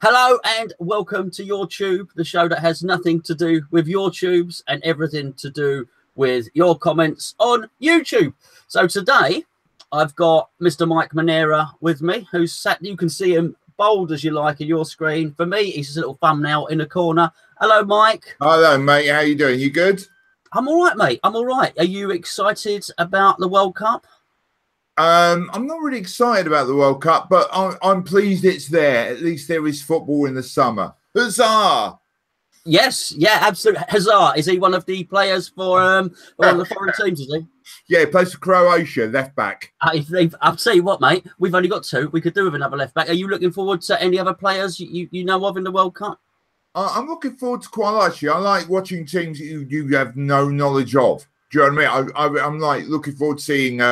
Hello and welcome to Your Tube, the show that has nothing to do with your tubes and everything to do with your comments on YouTube. So today I've got Mr. Mike Manera with me, who's sat, you can see him bold as you like in your screen. For me, he's just a little thumbnail in the corner. Hello, Mike. Hello, mate. How you doing? You good? I'm all right, mate. I'm all right. Are you excited about the World Cup? I'm not really excited about the World Cup, but I'm pleased it's there. At least there is football in the summer. Huzzah! Yes, yeah, absolutely. Huzzah! Is he one of the players for one of the foreign teams? Is he? Yeah, he plays for Croatia, left back. I'll tell you what, mate. We've only got two. We could do with another left back. Are you looking forward to any other players you know of in the World Cup? I'm looking forward to quite a lot, actually. I like watching teams that you have no knowledge of. Do you know what I mean? I'm like looking forward to seeing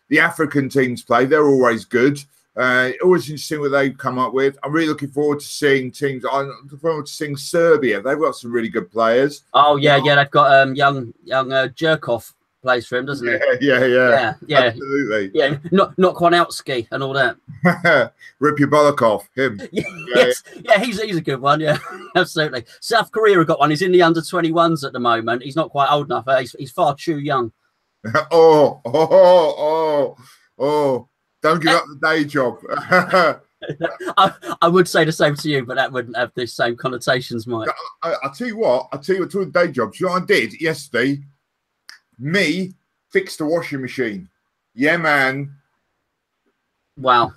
the African teams play. They're always good. Always interesting what they come up with. I'm really looking forward to seeing teams. I'm looking forward to seeing Serbia. They've got some really good players. Oh yeah, yeah. They've got young Jerkov plays for him, doesn't he? Yeah. Absolutely. Yeah, not Kwanowski and all that. Rip your bollock off him. Yeah, he's a good one. Yeah, absolutely. South Korea have got one. He's in the under-21s at the moment. He's not quite old enough. He's far too young. Don't give up the day job. I would say the same to you, but that wouldn't have the same connotations, Mike. I'll tell you what, to the day job. You know what I did yesterday? Me fixed the washing machine. Yeah, man. Wow.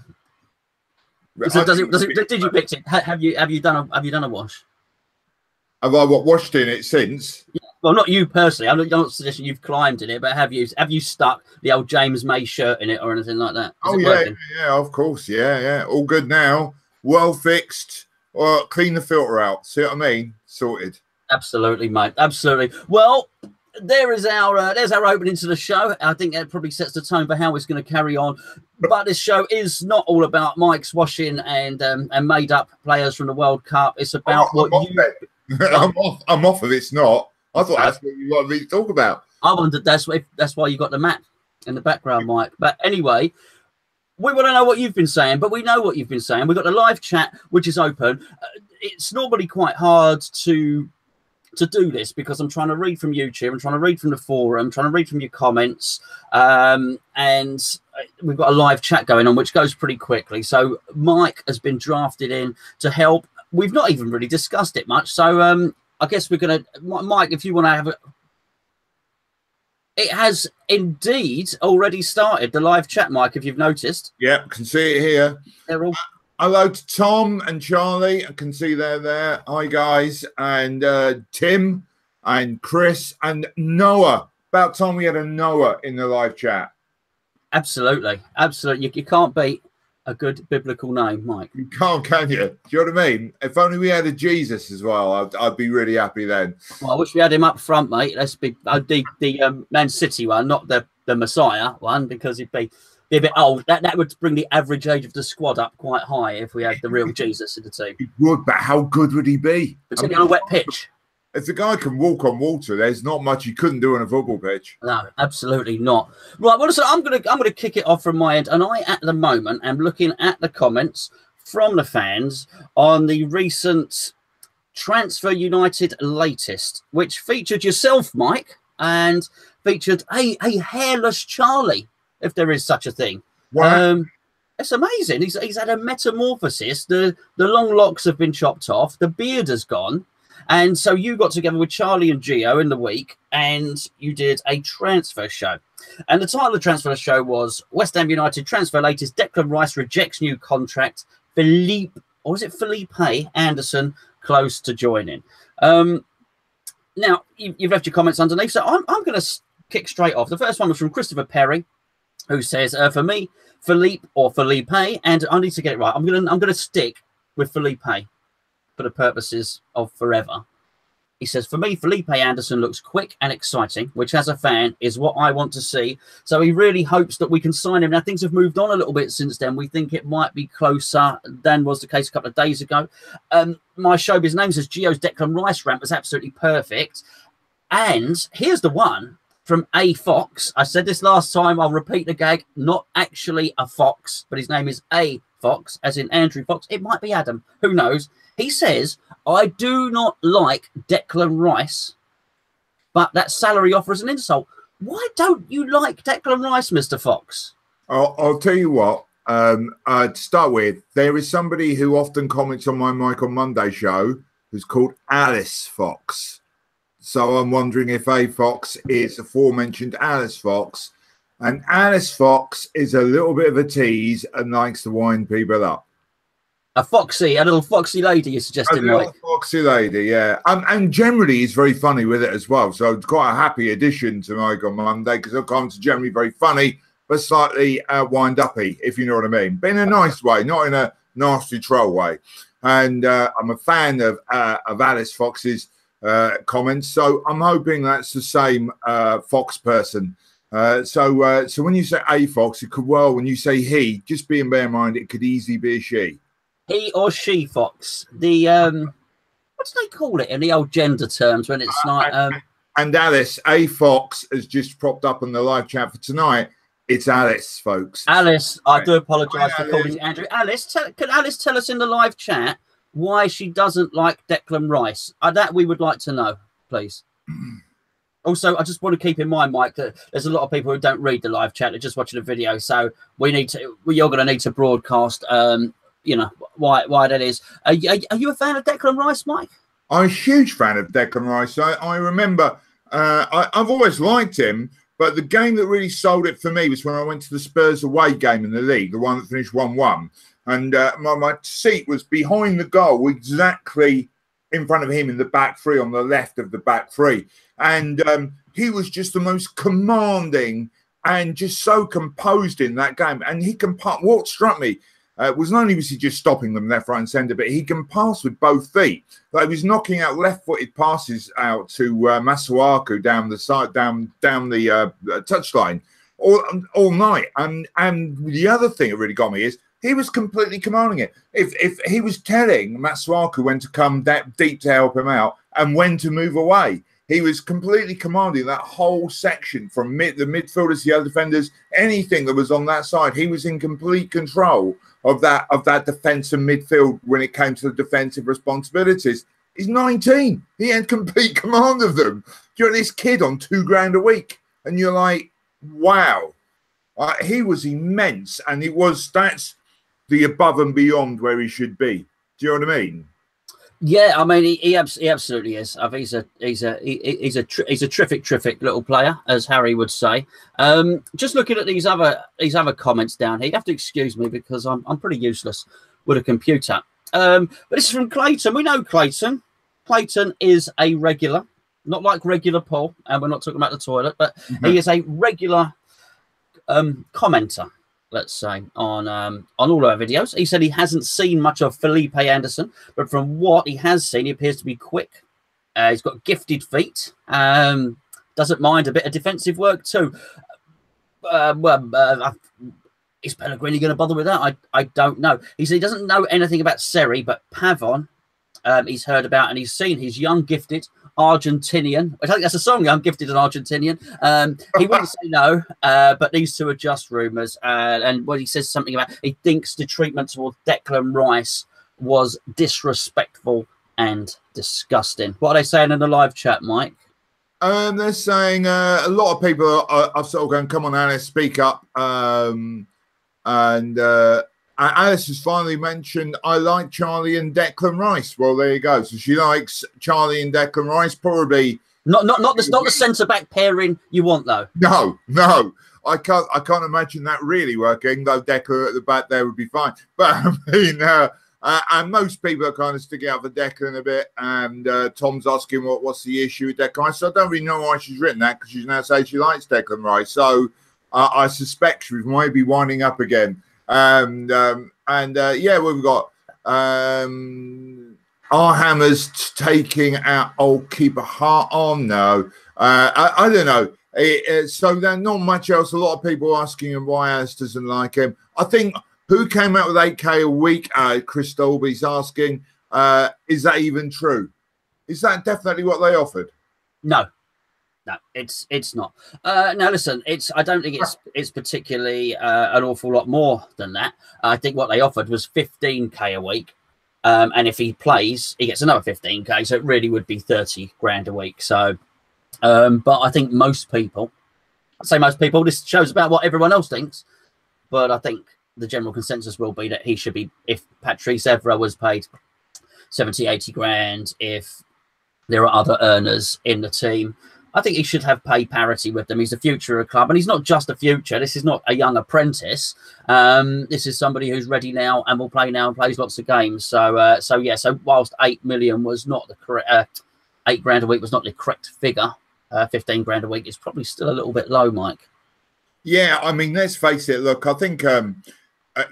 So did you fix it? Have you done a wash? Have I washed in it since? Yeah. Well, not you personally. I'm not suggesting you've climbed in it, but have you stuck the old James May shirt in it or anything like that? Oh yeah, of course, yeah. All good now. Well fixed. Clean the filter out. See what I mean? Sorted. Absolutely, mate. Absolutely. Well, there's our opening to the show. I think that probably sets the tone for how it's going to carry on. But this show is not all about Mike's washing and made up players from the World Cup. It's about I'm off if it's not. I thought that's what you wanted me to talk about. I wondered that's why you got the map in the background, Mike. But anyway, we want to know what you've been saying, but we know what you've been saying. We've got the live chat, which is open. It's normally quite hard to do this because I'm trying to read from YouTube, I'm trying to read from the forum, I'm trying to read from your comments, and we've got a live chat going on, which goes pretty quickly. So Mike has been drafted in to help. We've not even really discussed it much, so I guess we're going to, Mike, if you want to have it has indeed already started, the live chat, Mike, if you've noticed. Yeah, can see it here. They're all... Hello to Tom and Charlie. I can see they're there. Hi, guys. And Tim and Chris and Noah. About time we had a Noah in the live chat. Absolutely. Absolutely. You can't beat a good biblical name, Mike. You can't, can you? Do you know what I mean? If only we had a Jesus as well, I'd be really happy then. Well, I wish we had him up front, mate. Let's be the Man City one, not the Messiah one, because he'd be a bit old. That would bring the average age of the squad up quite high if we had the real Jesus in the team. He would, but how good would he be? Particularly on a wet pitch. If the guy can walk on water, there's not much he couldn't do on a football pitch. No, absolutely not. Right, well, so I'm gonna kick it off from my end, and I at the moment am looking at the comments from the fans on the recent Transfer United latest, which featured yourself, Mike, and featured a hairless Charlie, if there is such a thing. Wow. It's amazing. He's had a metamorphosis. The long locks have been chopped off. The beard has gone. And so you got together with Charlie and Gio in the week and you did a transfer show. And the title of the transfer show was West Ham United transfer latest, Declan Rice rejects new contract, Felipe Anderson close to joining. Now, you've left your comments underneath, so I'm going to kick straight off. The first one was from Christopher Perry, who says, for me, Felipe, and I need to get it right. I'm gonna stick with Felipe for the purposes of forever. He says, for me, Felipe Anderson looks quick and exciting, which as a fan is what I want to see. So he really hopes that we can sign him. Now, things have moved on a little bit since then. We think it might be closer than was the case a couple of days ago. My showbiz name says Gio's Declan Rice rant was absolutely perfect. And here's the one from A Fox. I said this last time. I'll repeat the gag. Not actually a fox, but his name is A Fox, as in Andrew Fox. It might be Adam. Who knows? He says, I do not like Declan Rice, but that salary offer is an insult. Why don't you like Declan Rice, Mr. Fox? I'll tell you what. To start with, there is somebody who often comments on my Mike on Monday show who's called Alice Fox. So I'm wondering if A Fox is aforementioned Alice Fox. And Alice Fox is a little bit of a tease and likes to wind people up. A little foxy lady, you're suggesting, Mike? A little foxy lady, yeah. And generally he's very funny with it as well. So it's quite a happy addition to Mike on Monday because the comments are generally very funny, but slightly wind-uppy, if you know what I mean. But in a nice way, not in a nasty troll way. And I'm a fan of Alice Fox's comments, so I'm hoping that's the same Fox person. So when you say a Fox, it could when you say he, just bear in mind it could easily be a she. He or she Fox. The what do they call it in the old gender terms when it's like and Alice, A Fox has just propped up on the live chat for tonight. It's Alice, folks. Alice, I do apologise for calling you Andrew. Alice, can Alice tell us in the live chat why she doesn't like Declan Rice? That we would like to know, please. Also, I just want to keep in mind, Mike, that there's a lot of people who don't read the live chat; they're just watching the video. So you're going to need to broadcast, you know, why that is. Are you a fan of Declan Rice, Mike? I'm a huge fan of Declan Rice. I remember I've always liked him. But the game that really sold it for me was when I went to the Spurs away game in the league, the one that finished 1-1. And my seat was behind the goal, exactly in front of him in the back three, on the left of the back three. And he was just the most commanding and just so composed in that game. And he can pass. What struck me was not only was he just stopping them left, right, and centre, but he can pass with both feet. Like he was knocking out left-footed passes out to Masuaku down the side, down the touchline all night. And the other thing that really got me is he was completely commanding it. If he was telling Masuaku when to come that deep to help him out and when to move away. He was completely commanding that whole section from the midfielders, the other defenders, anything that was on that side. He was in complete control of that defence and midfield when it came to the defensive responsibilities. He's 19. He had complete command of them. You're this kid on $2,000 a week, and you're like, wow. He was immense, and that's the above and beyond where he should be. Do you know what I mean? Yeah, I mean he absolutely is. I think he's a terrific little player, as Harry would say. Just looking at these other comments down here, you have to excuse me because I'm pretty useless with a computer. But this is from Clayton. We know Clayton. Clayton is a regular, not like regular Paul, and we're not talking about the toilet, but he is a regular commenter, let's say, on all our videos. He said he hasn't seen much of Felipe Anderson, but from what he has seen, he appears to be quick. He's got gifted feet. Doesn't mind a bit of defensive work too. Is Pellegrini going to bother with that? I don't know. He said he doesn't know anything about Seri, but Pavon he's heard about, and he's seen his young gifted Argentinian. I think that's a song, Young Gifted and Argentinian. He wouldn't say no, but needs to adjust rumours. And when he says something about, he thinks the treatment towards Declan Rice was disrespectful and disgusting. What are they saying in the live chat, Mike? They're saying a lot of people are sort of going, come on, Alice, speak up. Alice has finally mentioned, I like Charlie and Declan Rice. Well, there you go. So she likes Charlie and Declan Rice, probably. Not the centre-back pairing you want, though. No. I can't imagine that really working, though Declan at the back there would be fine. But I mean, and most people are kind of sticking out for Declan a bit. And Tom's asking what's the issue with Declan Rice. So I don't really know why she's written that, because she's now saying she likes Declan Rice. So I suspect she might be winding up again. Yeah, we've got our hammers taking out old keeper Hart on. No, I don't know. So there's not much else. A lot of people asking him why Alice doesn't like him. I think who came out with 8K a week? Chris Dolby's asking, is that even true? Is that definitely what they offered? No, it's not. Now listen, I don't think it's particularly an awful lot more than that. I think what they offered was 15K a week, And if he plays, he gets another 15k. So it really would be 30 grand a week. So, but I think most people, I say most people, this shows about what everyone else thinks. But I think the general consensus will be that he should be, if Patrice Evra was paid 70, 80 grand, if there are other earners in the team, I think he should have pay parity with them. He's the future of the club, and he's not just a future. This is not a young apprentice. This is somebody who's ready now and will play now and plays lots of games. So, so whilst 8 million was not the correct, 8 grand a week was not the correct figure, 15 grand a week is probably still a little bit low, Mike. Yeah, I mean, let's face it. Look, I think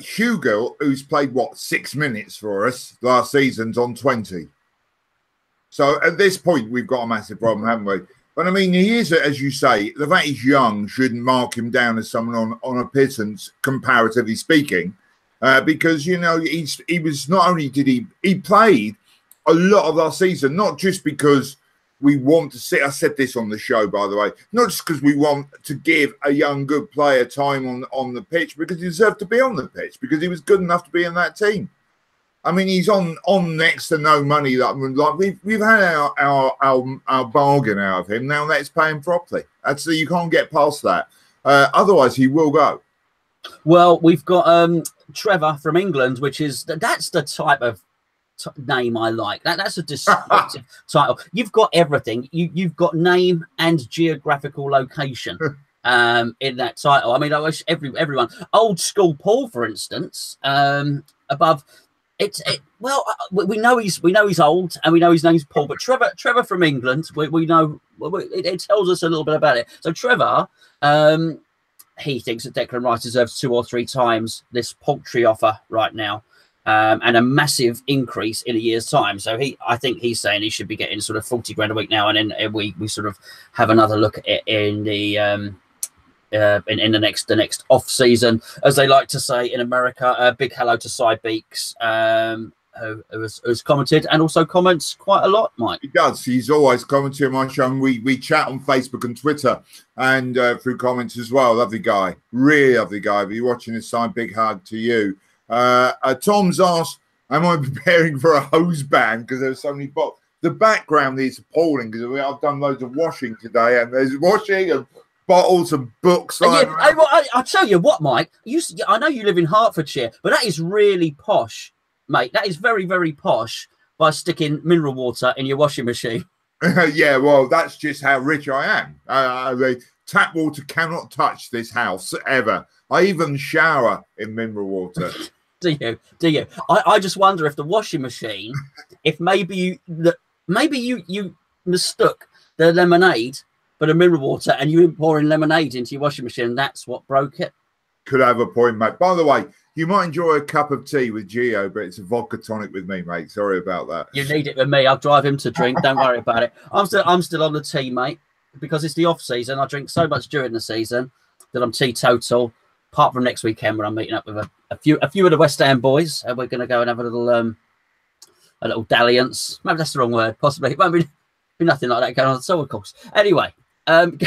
Hugo, who's played, 6 minutes for us last season's on 20. So at this point, we've got a massive problem, haven't we? But I mean, he is, as you say, the fact he's young shouldn't mark him down as someone on a pittance, comparatively speaking, because, you know, he was not only did he played a lot of last season, not just because we want to see, I said this on the show, by the way, not just because we want to give a young, good player time on the pitch, because he deserved to be on the pitch, because he was good enough to be in that team. I mean, he's on next to no money. Like we've had our bargain out of him. Now let's pay him properly. You can't get past that. Otherwise, he will go. Well, we've got Trevor from England, that's the type of name I like. That's a descriptive title. You've got everything. You've got name and geographical location in that title. I mean, I wish everyone. Old school Paul, for instance, above. Well, we know he's old and we know his name's Paul, but Trevor from England, we know it tells us a little bit about it. So Trevor, he thinks that Declan Rice deserves 2 or 3 times this paltry offer right now, and a massive increase in a year's time. So I think he's saying he should be getting sort of 40 grand a week now, and then we sort of have another look at it in the the next off season, as they like to say in America. A big hello to Cy Beeks, who's commented and also comments quite a lot, Mike. He does. He's always commenting on my show. And we chat on Facebook and Twitter and through comments as well. Lovely guy, really lovely guy. If you're watching this, Cy, big hug to you. Tom's asked, am I preparing for a hose ban because there's so many bottles? The background is appalling because I've done loads of washing today, and there's washing and bottles and books. I'll tell you what, Mike. I know you live in Hertfordshire, but that is really posh, mate. That is very, very posh by sticking mineral water in your washing machine. Yeah, well, that's just how rich I am. The tap water cannot touch this house ever. I even shower in mineral water. Do you? I just wonder if the washing machine, if maybe you mistook the lemonade for the mineral water, and you pouring lemonade into your washing machine, that's what broke it. Could have a point, mate. By the way, you might enjoy a cup of tea with Gio, but it's a vodka tonic with me, mate. Sorry about that. You need it with me. I'll drive him to drink. Don't worry about it. I'm still on the tea, mate, because it's the off season. I drink so much during the season that I'm teetotal. Apart from next weekend when I'm meeting up with a few of the West Ham boys, and we're going to go and have a little dalliance. Maybe that's the wrong word. Possibly it won't be nothing like that going on. So of course, anyway. Going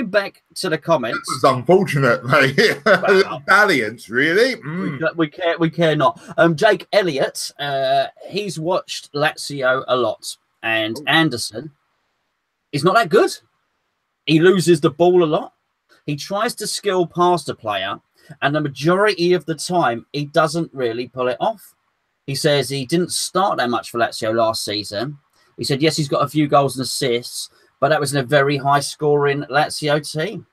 back to the comments. It was unfortunate, mate. Well, dalliance, really? We care not. Jake Elliott, he's watched Lazio a lot, and Anderson is not that good. He loses the ball a lot. He tries to skill past a player, and the majority of the time, he doesn't really pull it off. He says he didn't start that much for Lazio last season. He said, yes, he's got a few goals and assists, but that was in a very high-scoring Lazio team.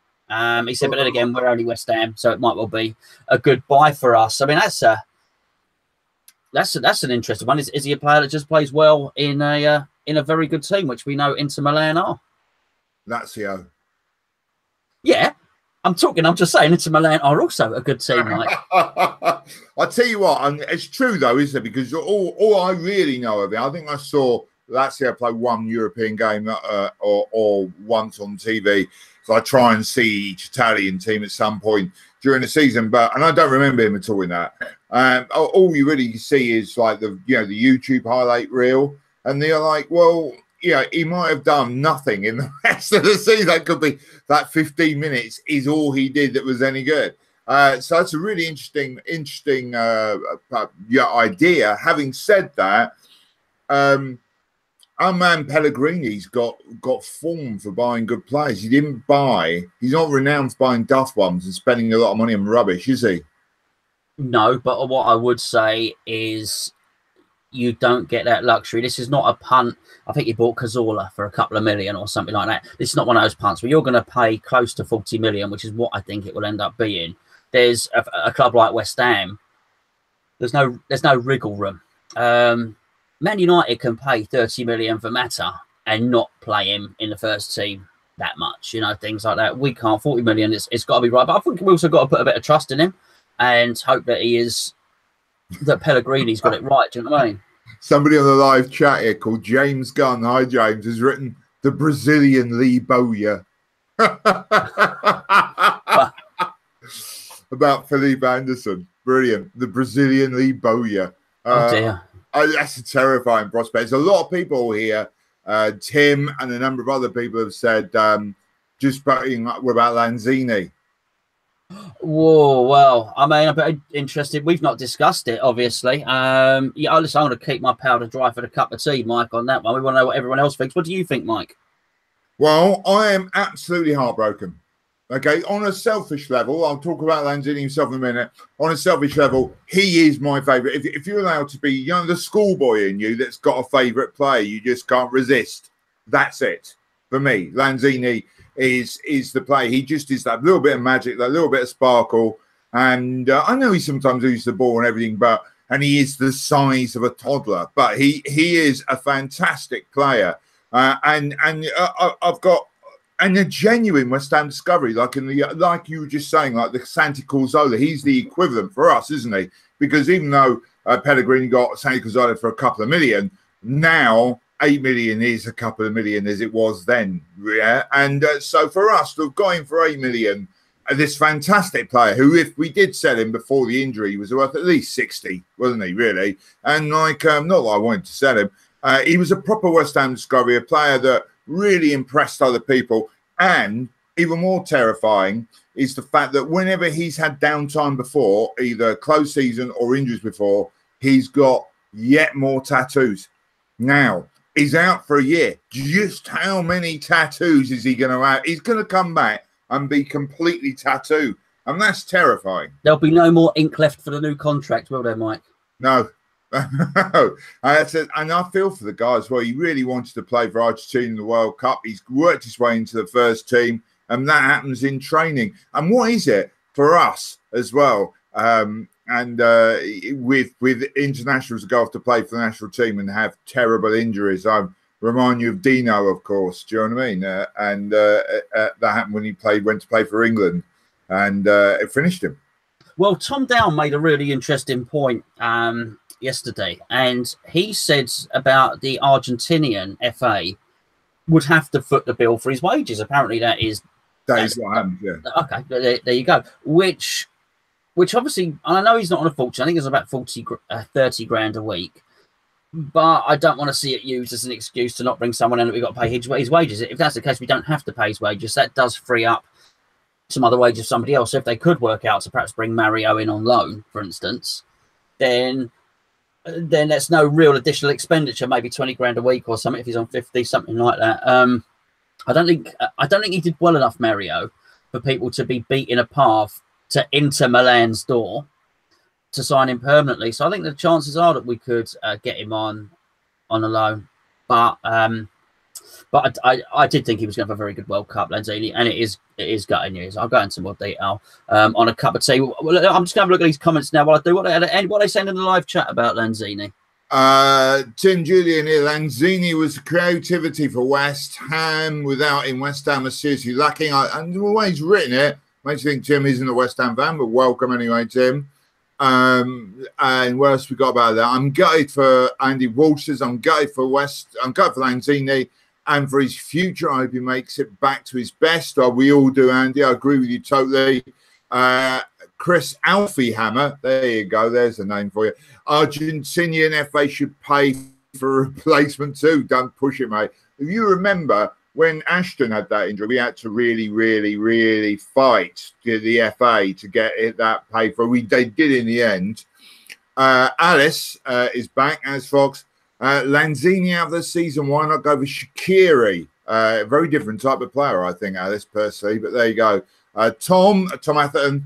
He said, but then again, we're only West Ham, so it might well be a good buy for us. I mean, that's an interesting one. Is he a player that just plays well in a very good team, which we know Inter Milan are? Lazio. Yeah, I'm just saying Inter Milan are also a good team, Mike. I'll tell you what, and it's true though, isn't it? Because all I really know of it, I think I saw Lazio play one European game or once on TV. So I try and see each Italian team at some point during the season, and I don't remember him at all in that. All you really see is like the YouTube highlight reel, and they're like, well, he might have done nothing in the rest of the season. That could be that 15 minutes is all he did that was any good. So that's a really interesting idea. Having said that, our man Pellegrini's got form for buying good players. He's not renowned for buying duff ones and spending a lot of money on rubbish, is he? No, but what I would say is you don't get that luxury. This is not a punt. I think he bought Cazorla for a couple of million or something like that. This is not one of those punts where you're going to pay close to 40 million, which is what I think it will end up being. There's a club like West Ham. There's no wriggle room. Man United can pay 30 million for Mata and not play him in the first team that much, you know, things like that. We can't. 40 million, it's got to be right. But I think we also got to put a bit of trust in him and hope that that Pellegrini's got it right. Do you know what I mean? Somebody on the live chat here called James Gunn, hi James, has written the Brazilian Lee Bowyer about Felipe Anderson. Brilliant. The Brazilian Lee Bowyer. Oh dear. That's a terrifying prospect. There's a lot of people here. Tim and a number of other people have said just putting what about Lanzini? Whoa, well, I mean, I'm a bit interested. We've not discussed it, obviously. Yeah, listen, I'm going to keep my powder dry for the cup of tea, Mike, on that one. We want to know what everyone else thinks. What do you think, Mike? Well, I am absolutely heartbroken. Okay, on a selfish level, I'll talk about Lanzini himself in a minute. On a selfish level, he is my favourite. If you're allowed to be, you know, the schoolboy in you that's got a favourite player, you just can't resist. That's it for me. Lanzini is the player. He just is that little bit of magic, that little bit of sparkle. And I know he sometimes loses the ball and everything, and he is the size of a toddler. But he is a fantastic player. And I've got. And a genuine West Ham discovery, like you were just saying, like the Santi Cazorla, he's the equivalent for us, isn't he? Because even though Pellegrini got Santi Cazorla for a couple of million, now 8 million is a couple of million as it was then. Yeah, and so for us to have got him for 8 million, this fantastic player who, if we did sell him before the injury, was worth at least 60, wasn't he? Really, and like not that I wanted to sell him, he was a proper West Ham discovery, a player that really impressed other people. And even more terrifying is the fact that whenever he's had downtime before, either closed season or injuries before, he's got yet more tattoos. Now, he's out for a year. Just how many tattoos is he going to have? He's going to come back and be completely tattooed. And that's terrifying. There'll be no more ink left for the new contract, will there, Mike? No. And I feel for the guy as well. He really wanted to play for Argentina in the World Cup. He's worked his way into the first team, and that happens in training. And what is it for us as well? With internationals go off to play for the national team and have terrible injuries. I remind you of Dino, of course. Do you know what I mean? That happened when he went to play for England, and it finished him. Well, Tom Down made a really interesting point yesterday, and he said about the Argentinian FA would have to foot the bill for his wages. Apparently, that is what happens. Yeah. Okay, there you go. Which obviously, I know he's not on a fortune. I think it's about 30 grand a week. But I don't want to see it used as an excuse to not bring someone in that we've got to pay his wages. If that's the case, we don't have to pay his wages. That does free up some other wages of somebody else. So if they could work out to perhaps bring Mario in on loan, for instance, then that's no real additional expenditure, maybe 20 grand a week or something if he's on 50, something like that. I don't think he did well enough, Mario, for people to be beating a path to Inter Milan's door to sign him permanently. So I think the chances are that we could get him on a loan. But I did think he was going to have a very good World Cup, Lanzini, and it is gutting news. I'll go into more detail on a cup of tea. I'm just going to have a look at these comments now while I do. What are they saying in the live chat about Lanzini? Tim Julian here. Lanzini was creativity for West Ham. Without him, West Ham is seriously lacking. And the way he's written it makes you think Tim isn't a West Ham fan, but welcome anyway, Tim. And what else we got about that? I'm gutted for Andy Walters. I'm gutted for Lanzini and for his future. I hope he makes it back to his best. We all do, Andy. I agree with you totally. Chris Alfie Hammer. There you go. There's a name for you. Argentinian FA should pay for a replacement too. Don't push it, mate. If you remember, when Ashton had that injury, we had to really, really, really fight the FA to get that paid for. They did in the end. Alice is back as Fox. Lanzini out of the season. Why not go with Shaqiri? A very different type of player, I think, Alice, per se. But there you go. Tom Atherton,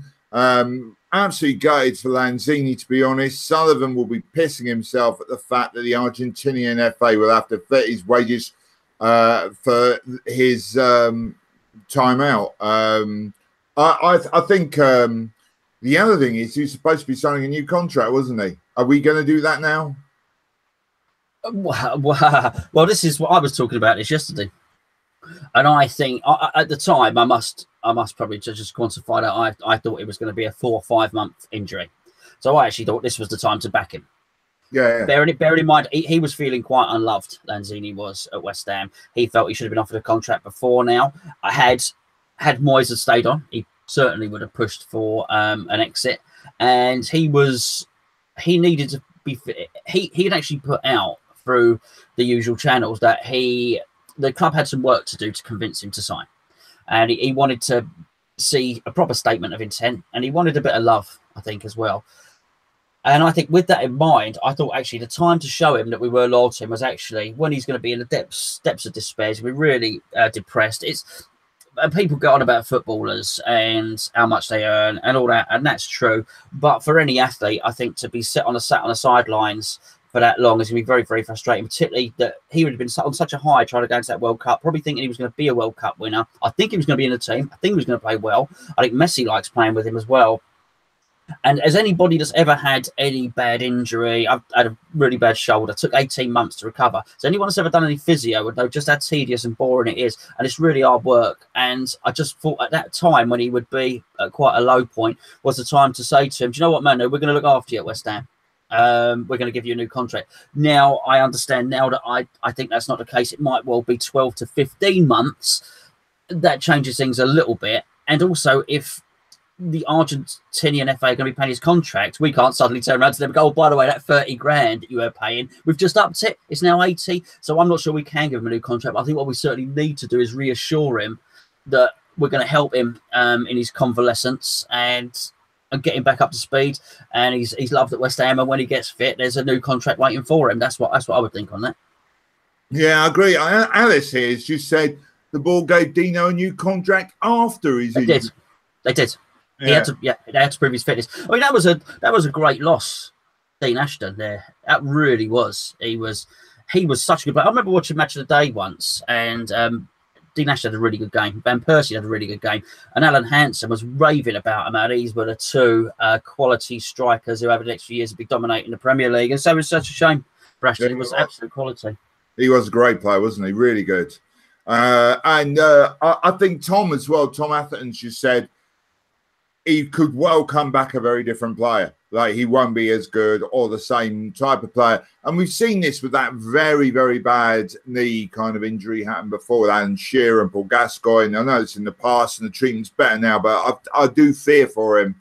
absolutely gutted for Lanzini, to be honest. Sullivan will be pissing himself at the fact that the Argentinian FA will have to fit his wages for his time out. I think the other thing is he's supposed to be signing a new contract, wasn't he? Are we going to do that now? Well, this is what I was talking about this yesterday. And I think at the time, I must probably just quantify that. I thought it was going to be a 4 or 5 month injury. So I actually thought this was the time to back him. Yeah. Bearing in mind, he was feeling quite unloved. Lanzini was at West Ham. He felt he should have been offered a contract before now. had Moyes had stayed on, he certainly would have pushed for an exit. And he needed to be fit. He had actually put out through the usual channels that the club had some work to do to convince him to sign. And he wanted to see a proper statement of intent, and he wanted a bit of love, I think, as well. And I think with that in mind, I thought actually the time to show him that we were loyal to him was actually when he's going to be in the depths of despair. He's going to be really depressed. People go on about footballers and how much they earn and all that, and that's true. But for any athlete, I think to be sat on the sidelines for that long is going to be very, very frustrating, particularly that he would have been on such a high trying to go into that World Cup, probably thinking he was going to be a World Cup winner. I think he was going to be in the team. I think he was going to play well. I think Messi likes playing with him as well. And as anybody that's ever had any bad injury, I've had a really bad shoulder, took 18 months to recover. So anyone that's ever done any physio would know just how tedious and boring it is. And it's really hard work. And I just thought at that time when he would be at quite a low point was the time to say to him, do you know what, Manu, we're going to look after you at West Ham. We're going to give you a new contract. Now, I understand now that I think that's not the case. It might well be 12 to 15 months. That changes things a little bit. And also, if the Argentinian FA are going to be paying his contract, we can't suddenly turn around to them and go, oh, by the way, that 30 grand that you were paying, we've just upped it. It's now 80. So I'm not sure we can give him a new contract. But I think what we certainly need to do is reassure him that we're going to help him in his convalescence and get him back up to speed. And he's loved at West Ham. And when he gets fit, there's a new contract waiting for him. That's what I would think on that. Yeah, I agree. Alice here has just said the ball gave Dino a new contract after his injury. They did. Yeah. They had to prove his fitness. I mean, that was a great loss, Dean Ashton. There, that really was. He was such a good player. I remember watching Match of the Day once, and Dean Ashton had a really good game. Van Persie had a really good game, and Alan Hansen was raving about him. These were the two quality strikers who over the next few years would be dominating the Premier League, and so it was such a shame. Ashton, he was absolute quality. He was a great player, wasn't he? Really good. I think Tom as well. Tom Atherton just said he could well come back a very different player. Like he won't be as good or the same type of player. And we've seen this with that very, very bad knee kind of injury happened before with Alan Shearer and Paul Gascoigne. I know it's in the past and the treatment's better now, but I do fear for him.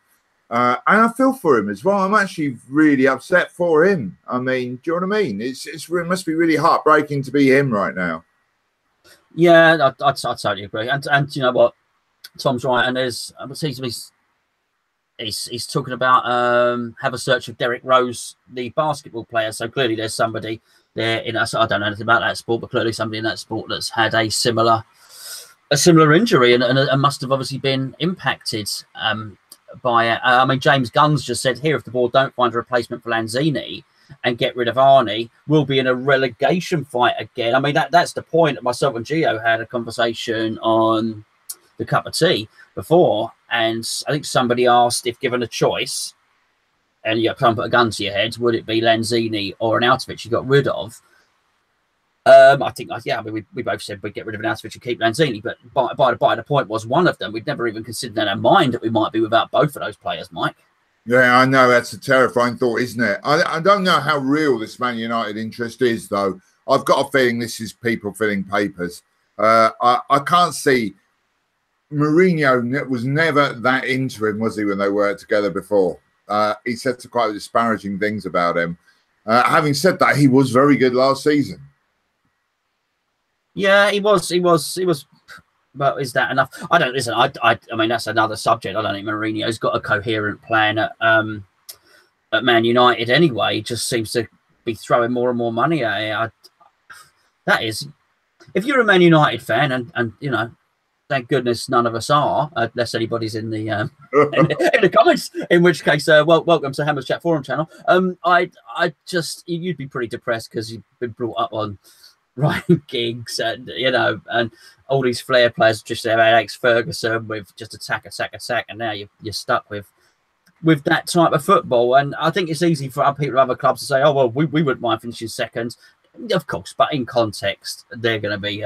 And I feel for him as well. I'm actually really upset for him. I mean, do you know what I mean? It must be really heartbreaking to be him right now. Yeah, I totally agree. And you know what? Tom's right. And it seems to me he's talking about have a search of Derek Rose, the basketball player. So clearly there's somebody there in us. I don't know anything about that sport, but clearly somebody in that sport that's had a similar injury and must have obviously been impacted by it. I mean, James Gunn's just said here, if the board don't find a replacement for Lanzini and get rid of Arnie, we'll be in a relegation fight again. I mean, that's the point. Myself and Gio had a conversation on the cup of tea before, and I think somebody asked if given a choice and you can't put a gun to your head, would it be Lanzini or an Arnautovic you got rid of? I think, I mean, we both said we'd get rid of an Arnautovic and keep Lanzini, but by the point was one of them. We'd never even considered in our mind that we might be without both of those players, Mike. Yeah, I know. That's a terrifying thought, isn't it? I don't know how real this Man United interest is, though. I've got a feeling this is people filling papers. I can't see. Mourinho was never that into him, was he, when they worked together before? He said some quite disparaging things about him. Having said that, he was very good last season. Yeah, he was. But is that enough? I don't listen. I mean, that's another subject. I don't think Mourinho's got a coherent plan at Man United anyway. He just seems to be throwing more and more money at it. That is, if you're a Man United fan, and you know, thank goodness none of us are, unless anybody's in the in the comments. In which case, welcome to Hammer's Chat Forum channel. I just you'd be pretty depressed because you've been brought up on Ryan Giggs and you know and all these flair players just have Alex Ferguson with just attack, and now you're stuck with that type of football. And I think it's easy for other people, other clubs to say, oh well, we wouldn't mind finishing second. Of course, but in context, they're going to be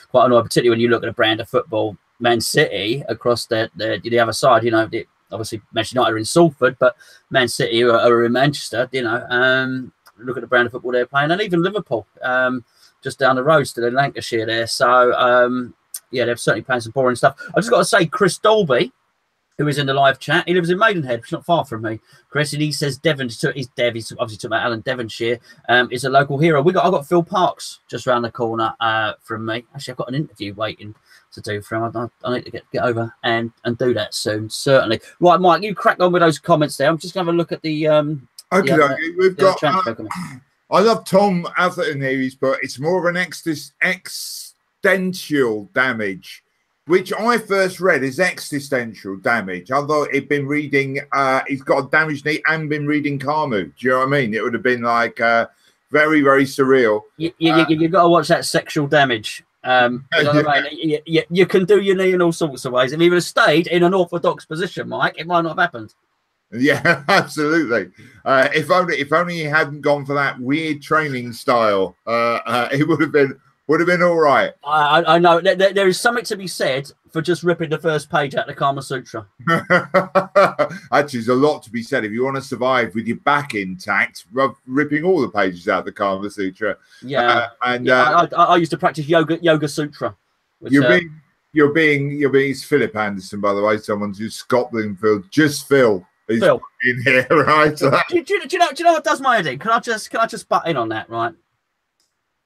quite annoyed, particularly when you look at a brand of football, Man City across the other side. You know, obviously Manchester United are in Salford, but Man City are in Manchester. You know, look at the brand of football they're playing, and even Liverpool, just down the road, still in Lancashire there. So yeah, they're certainly playing some boring stuff. I just got to say, Chris Dolby, who is in the live chat, he lives in Maidenhead, which is not far from me, Chris, and he says he's obviously talking about Alan Devonshire, is a local hero. I've got Phil Parks just around the corner from me. Actually, I've got an interview waiting to do for him. I need to get over and do that soon, certainly. Right, Mike, you crack on with those comments there. I'm just going to have a look at the we've got I love Tom Atherton here. He's put it's more of an existential damage, which I first read as existential damage. Although he'd been reading, he's got a damaged knee and been reading Camus. Do you know what I mean? It would have been like very, very surreal. You've got to watch that sexual damage. You know what I mean? You can do your knee in all sorts of ways. If he would have stayed in an orthodox position, Mike, it might not have happened. Yeah, absolutely. If only he hadn't gone for that weird training style, it would have been all right. I know there is something to be said for just ripping the first page out of the Kama Sutra. Actually, there's a lot to be said if you want to survive with your back intact. Ripping all the pages out of the Kama Sutra. Yeah, I used to practice yoga sutra. Which, you're being it's Philip Anderson, by the way. Someone who's Scotland, just Phil. He's Phil in here, right? do you know what does my head in? Can I just butt in on that, right?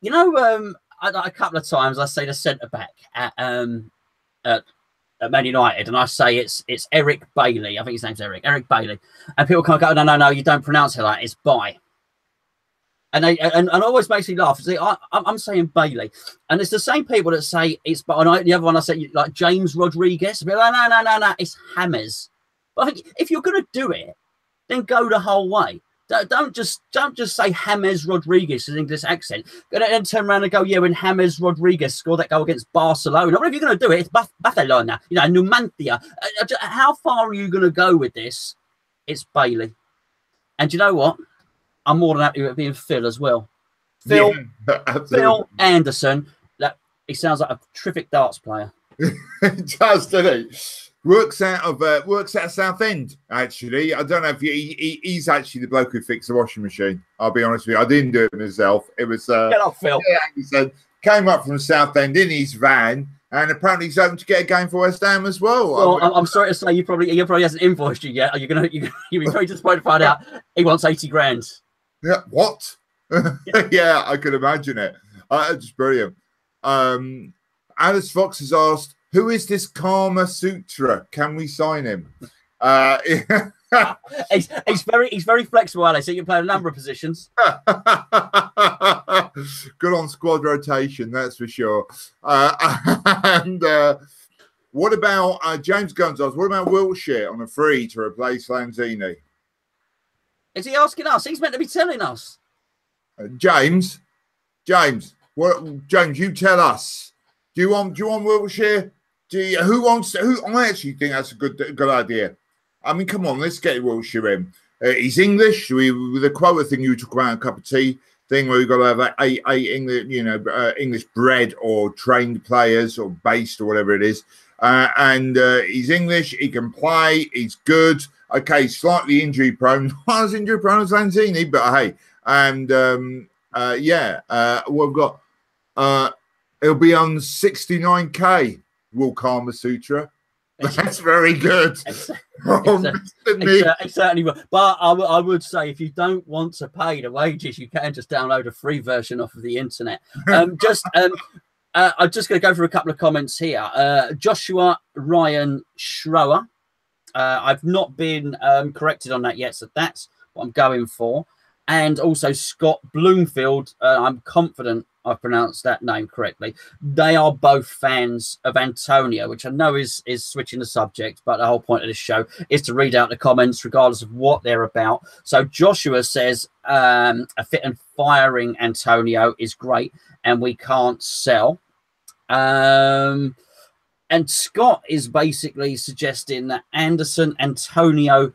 You know, a couple of times I say the centre back at Man United, and I say it's Eric Bailey. I think his name's Eric Bailey, and people kind of go, no, you don't pronounce it like that. It's Bay. And it always makes me laugh. See, I'm saying Bailey, and it's the same people that say it's. But the other one I say like James Rodriguez. But no, it's James. But I think if you're going to do it, then go the whole way. Don't just say James Rodriguez in an English accent. Then turn around and go, yeah, when James Rodriguez scored that goal against Barcelona. Well, if you're going to do it, it's Barcelona, you know, Numancia. How far are you going to go with this? It's Bailey. And you know what? I'm more than happy with it being Phil as well. Phil Anderson. He sounds like a terrific darts player. He does, doesn't he? Works out of Southend, actually. I don't know if he's actually the bloke who fixed the washing machine. I'll be honest with you. I didn't do it myself. It was get up, Phil. Yeah, he said came up from Southend in his van, and apparently he's hoping to get a game for West Ham as well. Well, I'm sorry to say he probably hasn't invoiced you yet. You'll be very disappointed to find out he wants 80 grand. Yeah, what? Yeah, I could imagine it. Just brilliant. Alice Fox has asked, who is this Kama Sutra? Can we sign him? He's very flexible, Alex. So you can play a number of positions. Good on squad rotation, that's for sure. And what about James Gonzo? What about Wiltshire on a free to replace Lanzini? Is he asking us? He's meant to be telling us. James, what? James, you tell us. Do you want Wiltshire? Who I actually think that's a good idea. I mean, come on, let's get Wiltshire in. He's English. With the quota thing you talk about, a cup of tea thing where we've got to have eight English, English bred or trained players or based or whatever it is. And he's English. He can play. He's good. Okay, slightly injury prone. Not as injury prone as Lanzini, but hey. And we've got. It'll be on 69k. Will Kama Sutra. That's very good. It certainly will. But I would say if you don't want to pay the wages, you can just download a free version off of the internet. I'm just going to go through a couple of comments here. Joshua Ryan Schroer. I've not been corrected on that yet, so that's what I'm going for. And also Scott Bloomfield. I'm confident I pronounced that name correctly. They are both fans of Antonio, which I know is switching the subject, but the whole point of this show is to read out the comments regardless of what they're about. So Joshua says a fit and firing Antonio is great and we can't sell. And Scott is basically suggesting that Anderson, Antonio,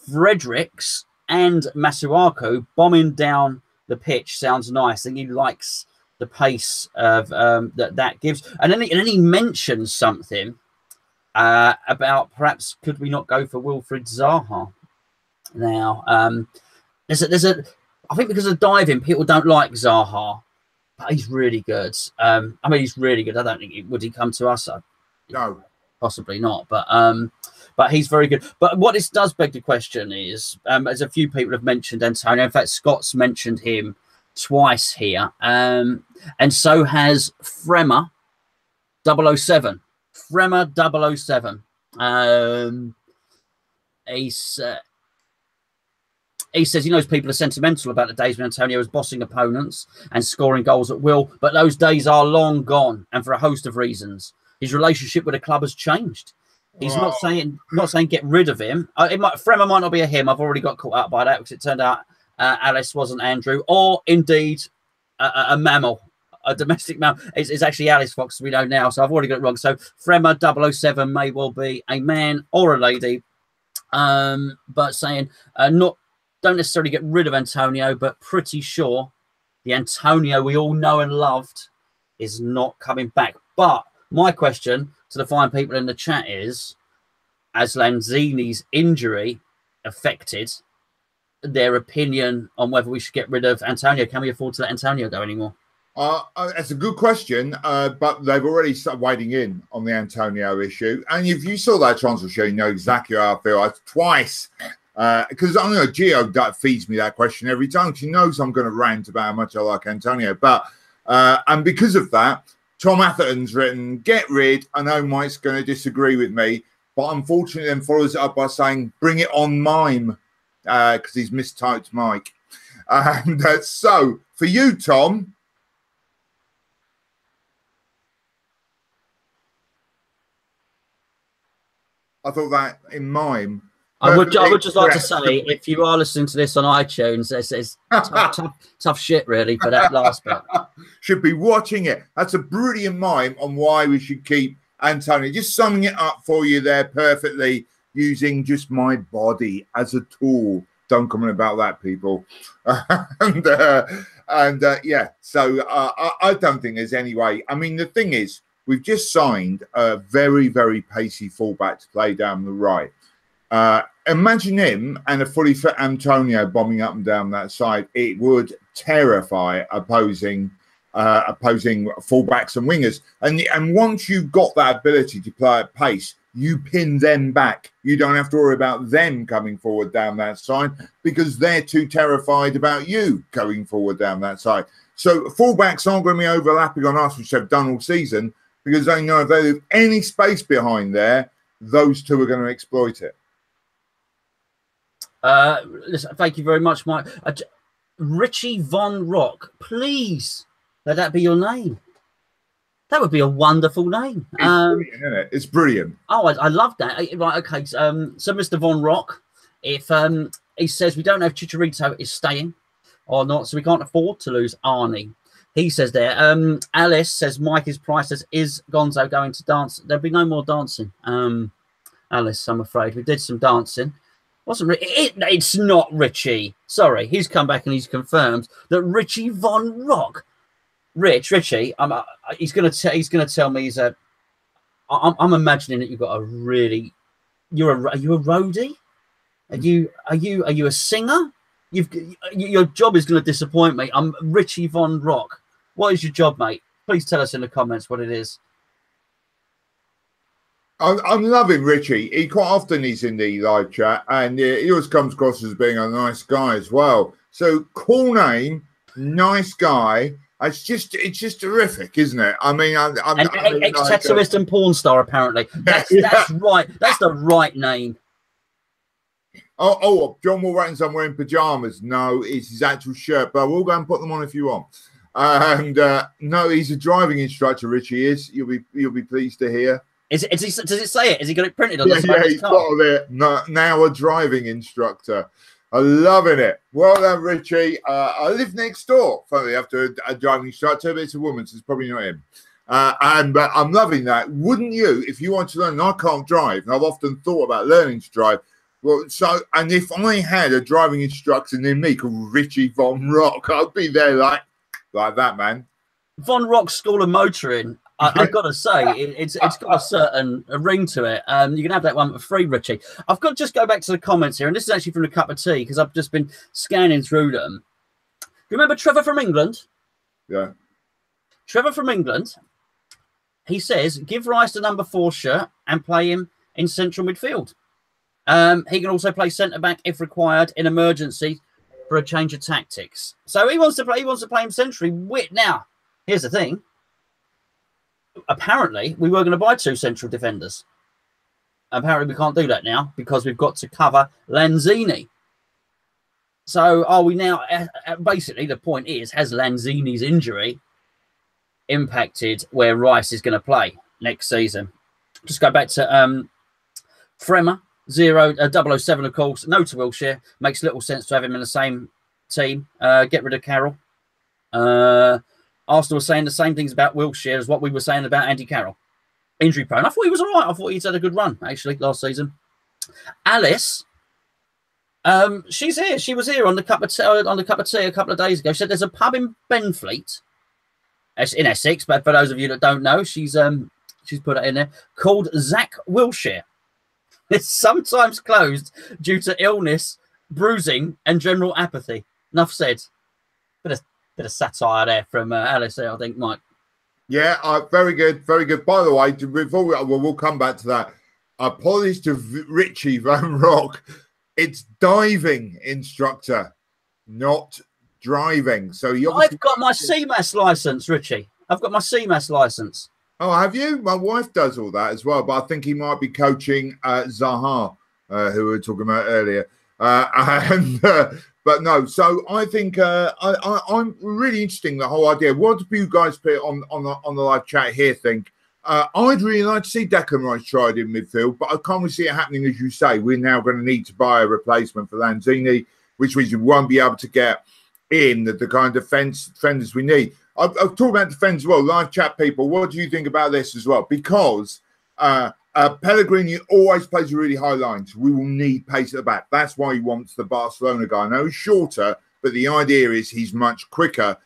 Fredericks and Masuaku bombing down the pitch sounds nice, and he likes the pace of that gives. And then he mentions something about perhaps could we not go for Wilfried Zaha? Now, there's a I think because of diving, people don't like Zaha, but he's really good. I mean, he's really good. I don't think would he come to us? No, possibly not. But he's very good. But what this does beg the question is, as a few people have mentioned Antonio. In fact, Scott's mentioned him twice here, and so has Fremmer 007. Fremmer 007. He says he knows people are sentimental about the days when Antonio was bossing opponents and scoring goals at will, but those days are long gone, and for a host of reasons. His relationship with the club has changed. He's not saying get rid of him. Fremmer might not be a him. I've already got caught up by that because it turned out Alice wasn't Andrew, or indeed a mammal, a domestic mammal. It's actually Alice Fox, we know now, so I've already got it wrong. So Fremmer 007 may well be a man or a lady, but saying don't necessarily get rid of Antonio, but pretty sure the Antonio we all know and loved is not coming back. But my question to the fine people in the chat is, has Lanzini's injury affected their opinion on whether we should get rid of Antonio? Can we afford to let Antonio go anymore? That's a good question, but they've already started wading in on the Antonio issue. And if you saw that transfer show, you know exactly how I feel. Twice, because I know Gio feeds me that question every time. She knows I'm going to rant about how much I like Antonio. But and because of that, Tom Atherton's written, get rid. I know Mike's going to disagree with me, but unfortunately then follows it up by saying, bring it on mime, because he's mistyped Mike. And so, for you, Tom, I thought that in mime. I would just like to say, if you are listening to this on iTunes, it's tough shit, really, for that last bit. Should be watching it. That's a brilliant mime on why we should keep Antonio. Just summing it up for you there perfectly, using just my body as a tool. Don't comment about that, people. Yeah, so I don't think there's any way. I mean, the thing is, we've just signed a very, very pacey fullback to play down the right. Imagine him and a fully fit Antonio bombing up and down that side. It would terrify opposing fullbacks and wingers. And once you've got that ability to play at pace, you pin them back. You don't have to worry about them coming forward down that side because they're too terrified about you going forward down that side. So fullbacks aren't going to be overlapping on us, which they've done all season, because they know if they leave any space behind there, those two are going to exploit it. Listen, thank you very much, Mike. Richie Von Rock, please let that be your name. That would be a wonderful name. It's brilliant, isn't it? It's brilliant. Oh, I love that. Right, okay. So Mr. Von Rock, if he says we don't know if Chicharito is staying or not, so we can't afford to lose Arnie. He says there. Alice says Mike is priceless. Is Gonzo going to dance? There'll be no more dancing. Alice, I'm afraid we did some dancing. It's not Richie. Sorry, he's come back and he's confirmed that Richie Von Rock, Richie. He's gonna tell me he's a. I'm imagining that you've got a really. Are you a roadie? Are you a singer? Your job is going to disappoint me. I'm Richie Von Rock. What is your job, mate? Please tell us in the comments what it is. I'm loving Richie. He quite often is in the live chat, and he always comes across as being a nice guy as well. So cool name, nice guy, It's just terrific, isn't it? I mean, an ex-tattooist and porn star, apparently. That's right. That's the right name. Oh, John Wolverton's I'm wearing pajamas. No, it's his actual shirt, but I will go and put them on if you want. And no, he's a driving instructor. Richie is. You'll be pleased to hear. Does it say it? Has he got it printed on the side of his car? Got it. No, now a driving instructor. I'm loving it. Well done, Richie. I live next door. Funny, after a driving instructor, but it's a woman, so it's probably not him. But I'm loving that. Wouldn't you, if you want to learn? And I can't drive, and I've often thought about learning to drive. Well, and if I had a driving instructor near me called Richie Von Rock, I'd be there like that, man. Von Rock School of Motoring. I've got to say, it's got a certain ring to it. You can have that one for free, Richie. I've got to just go back to the comments here, and this is actually from the Cup of Tea because I've just been scanning through them. Do you remember Trevor from England? Yeah. Trevor from England. He says, give Rice the number 4 shirt and play him in central midfield. He can also play centre back if required in emergency for a change of tactics. So he wants to play. He wants to play him centrally. Now, here's the thing. Apparently, we were going to buy 2 central defenders. Apparently, we can't do that now because we've got to cover Lanzini. So, are we now? Basically, the point is, has Lanzini's injury impacted where Rice is going to play next season? Just go back to Fremer 007, of course. No to Wilshere. Makes little sense to have him in the same team. Get rid of Carroll. Arsenal was saying the same things about Wilshere as what we were saying about Andy Carroll. Injury prone. I thought he was all right. I thought he's had a good run, actually, last season. Alice, she's here. She was here on the Cup of Tea a couple of days ago. She said there's a pub in Benfleet, in Essex, but for those of you that don't know, she's put it in there, called Zach Wilshere. It's sometimes closed due to illness, bruising, and general apathy. Enough said. Bit of satire there from Alice there, I think, Mike. Yeah, very good, very good. By the way, before we'll come back to that. Apologies to Richie Van Rock. It's diving instructor, not driving. So I've got my CMAS license, Richie. I've got my CMAS license. Oh, have you? My wife does all that as well, but I think he might be coaching Zaha, who we were talking about earlier. But no, so I think I'm really interesting, the whole idea. What do you guys put on the live chat here think? I'd really like to see Declan Rice tried in midfield, but I can't really see it happening, as you say. We're now going to need to buy a replacement for Lanzini, which means we won't be able to get in the kind of defenders we need. I've talked about defence as well. Live chat people, what do you think about this as well? Because Pellegrini always plays a really high line, so we will need pace at the back. That's why he wants the Barcelona guy. Now, he's shorter, but the idea is he's much quicker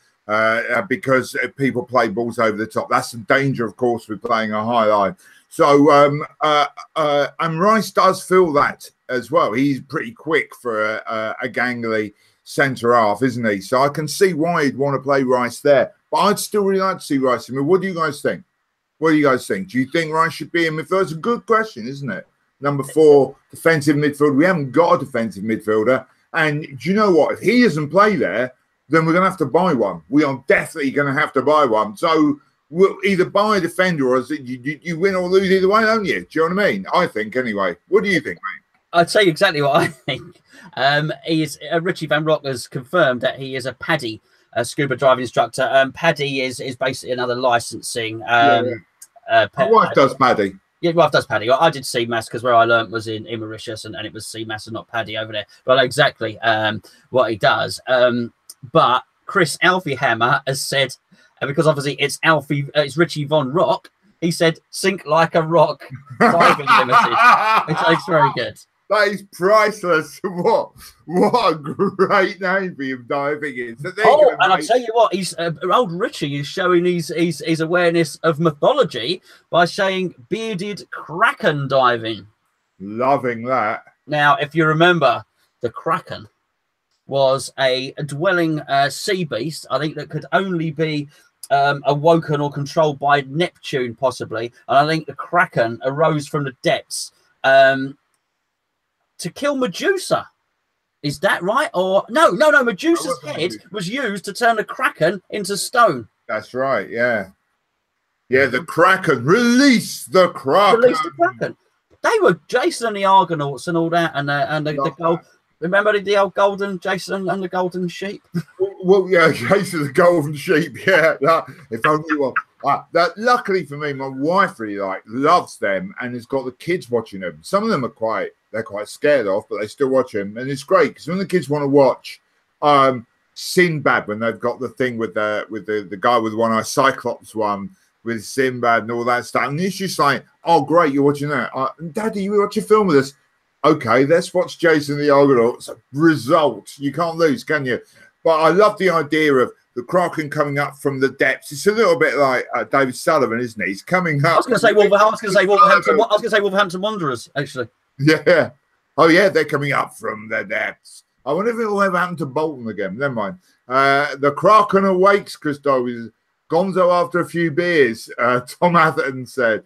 because people play balls over the top. That's the danger, of course, with playing a high line. So, and Rice does feel that as well. He's pretty quick for a gangly centre half, isn't he? So I can see why he'd want to play Rice there. But I'd still really like to see Rice. I mean, what do you guys think? What do you guys think? Do you think Rice should be in midfield? It's a good question, isn't it? Number 4, defensive midfield. We haven't got a defensive midfielder. And do you know what? If he doesn't play there, then we're going to have to buy one. We are definitely going to have to buy one. So we'll either buy a defender or you win or lose either way, don't you? Do you know what I mean? I think, anyway. What do you think, mate? I'd tell you exactly what I think. Richie Van Rock has confirmed that he is a PADI, a scuba diving instructor. PADI is basically another licensing. My wife does PADI. Yeah, my wife does PADI. I did CMAS because where I learnt was in Mauritius, and it was CMAS and not PADI over there. But I know exactly what he does. But Chris Alfie Hammer has said, because obviously it's Richie Von Rock, he said, sink like a rock, diving limited. It's very good. That is priceless. What a great name for him, diving in. So and I tell you what, he's old Richie is showing his awareness of mythology by saying bearded kraken diving. Loving that. Now, if you remember, the kraken was a dwelling sea beast, I think, that could only be awoken or controlled by Neptune, possibly. And I think the kraken arose from the depths to kill Medusa. Is that right? Or no? Medusa's head was used to turn the Kraken into stone. That's right. Yeah. Yeah, the Kraken. Release the Kraken. Release the Kraken. They were Jason and the Argonauts and all that, and the gold. Remember the old golden Jason and the golden sheep? Well, yeah, Jason the golden sheep. Yeah, if only one. Luckily for me, my wife really loves them and has got the kids watching them. Some of them are quite scared off, but they still watch them, and it's great because when the kids want to watch Sinbad, when they've got the thing with the guy with one eye, Cyclops one with Sinbad and all that stuff, and it's just like, oh great, you're watching that. Daddy, you watch a film with us? Okay, let's watch Jason the Argonauts. Result, you can't lose, can you? But I love the idea of the Kraken coming up from the depths. It's a little bit like David Sullivan, isn't he? He's coming up. I was going to say Wolverhampton Wanderers, actually. Yeah. Oh, yeah, they're coming up from the depths. I wonder if it will ever happen to Bolton again. Never mind. The Kraken awakes, Christo. Gonzo after a few beers, Tom Atherton said.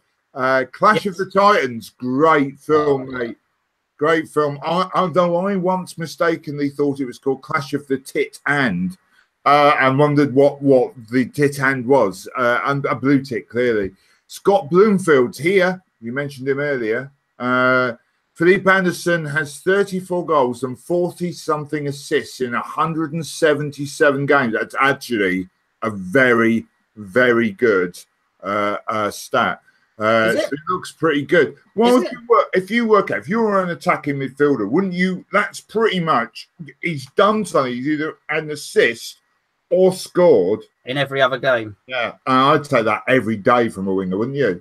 Clash of the Titans, great film, mate. Great film. Although I once mistakenly thought it was called Clash of the Tit and wondered what the tit hand was. And a blue tit, clearly. Scott Bloomfield's here. You mentioned him earlier. Philippe Anderson has 34 goals and 40-something assists in 177 games. That's actually a very, very good stat. So it looks pretty good. Well, if you were an attacking midfielder, wouldn't you? That's pretty much, he's done something. He's either an assist or scored in every other game. Yeah, I'd say that every day from a winger, wouldn't you?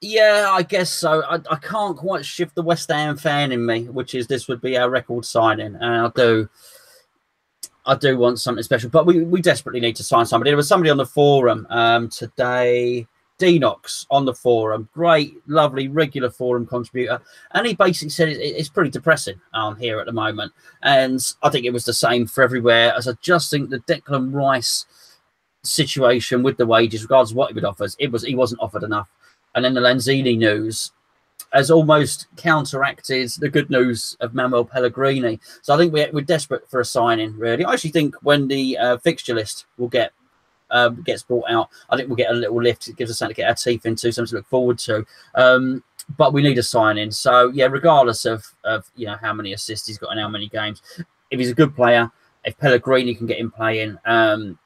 Yeah, I guess so. I can't quite shift the West Ham fan in me, which is this would be our record signing, and I do want something special, but we desperately need to sign somebody. There was somebody on the forum today, Denox on the forum, great, lovely, regular forum contributor, and he basically said it's pretty depressing here at the moment, and I think it was the same for everywhere. As I just think the Declan Rice situation with the wages, regardless of what he would offer, he wasn't offered enough. And then the Lanzini news has almost counteracted the good news of Manuel Pellegrini. So I think we're desperate for a signing, really. I actually think when the fixture list will gets brought out, I think we'll get a little lift. It gives us something to get our teeth into, something to look forward to. But we need a signing. So, yeah, regardless of how many assists he's got in how many games, if he's a good player, if Pellegrini can get him playing in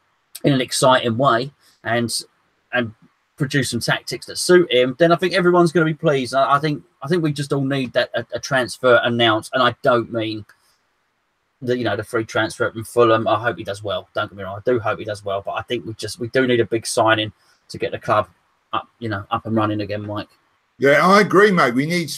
an exciting way and produce some tactics that suit him, then I think everyone's going to be pleased. I think we just all need that a transfer announced, and I don't mean the free transfer from Fulham. I hope he does well. Don't get me wrong, I do hope he does well, but I think we do need a big signing to get the club up and running again, Mike. Yeah, I agree, mate. We need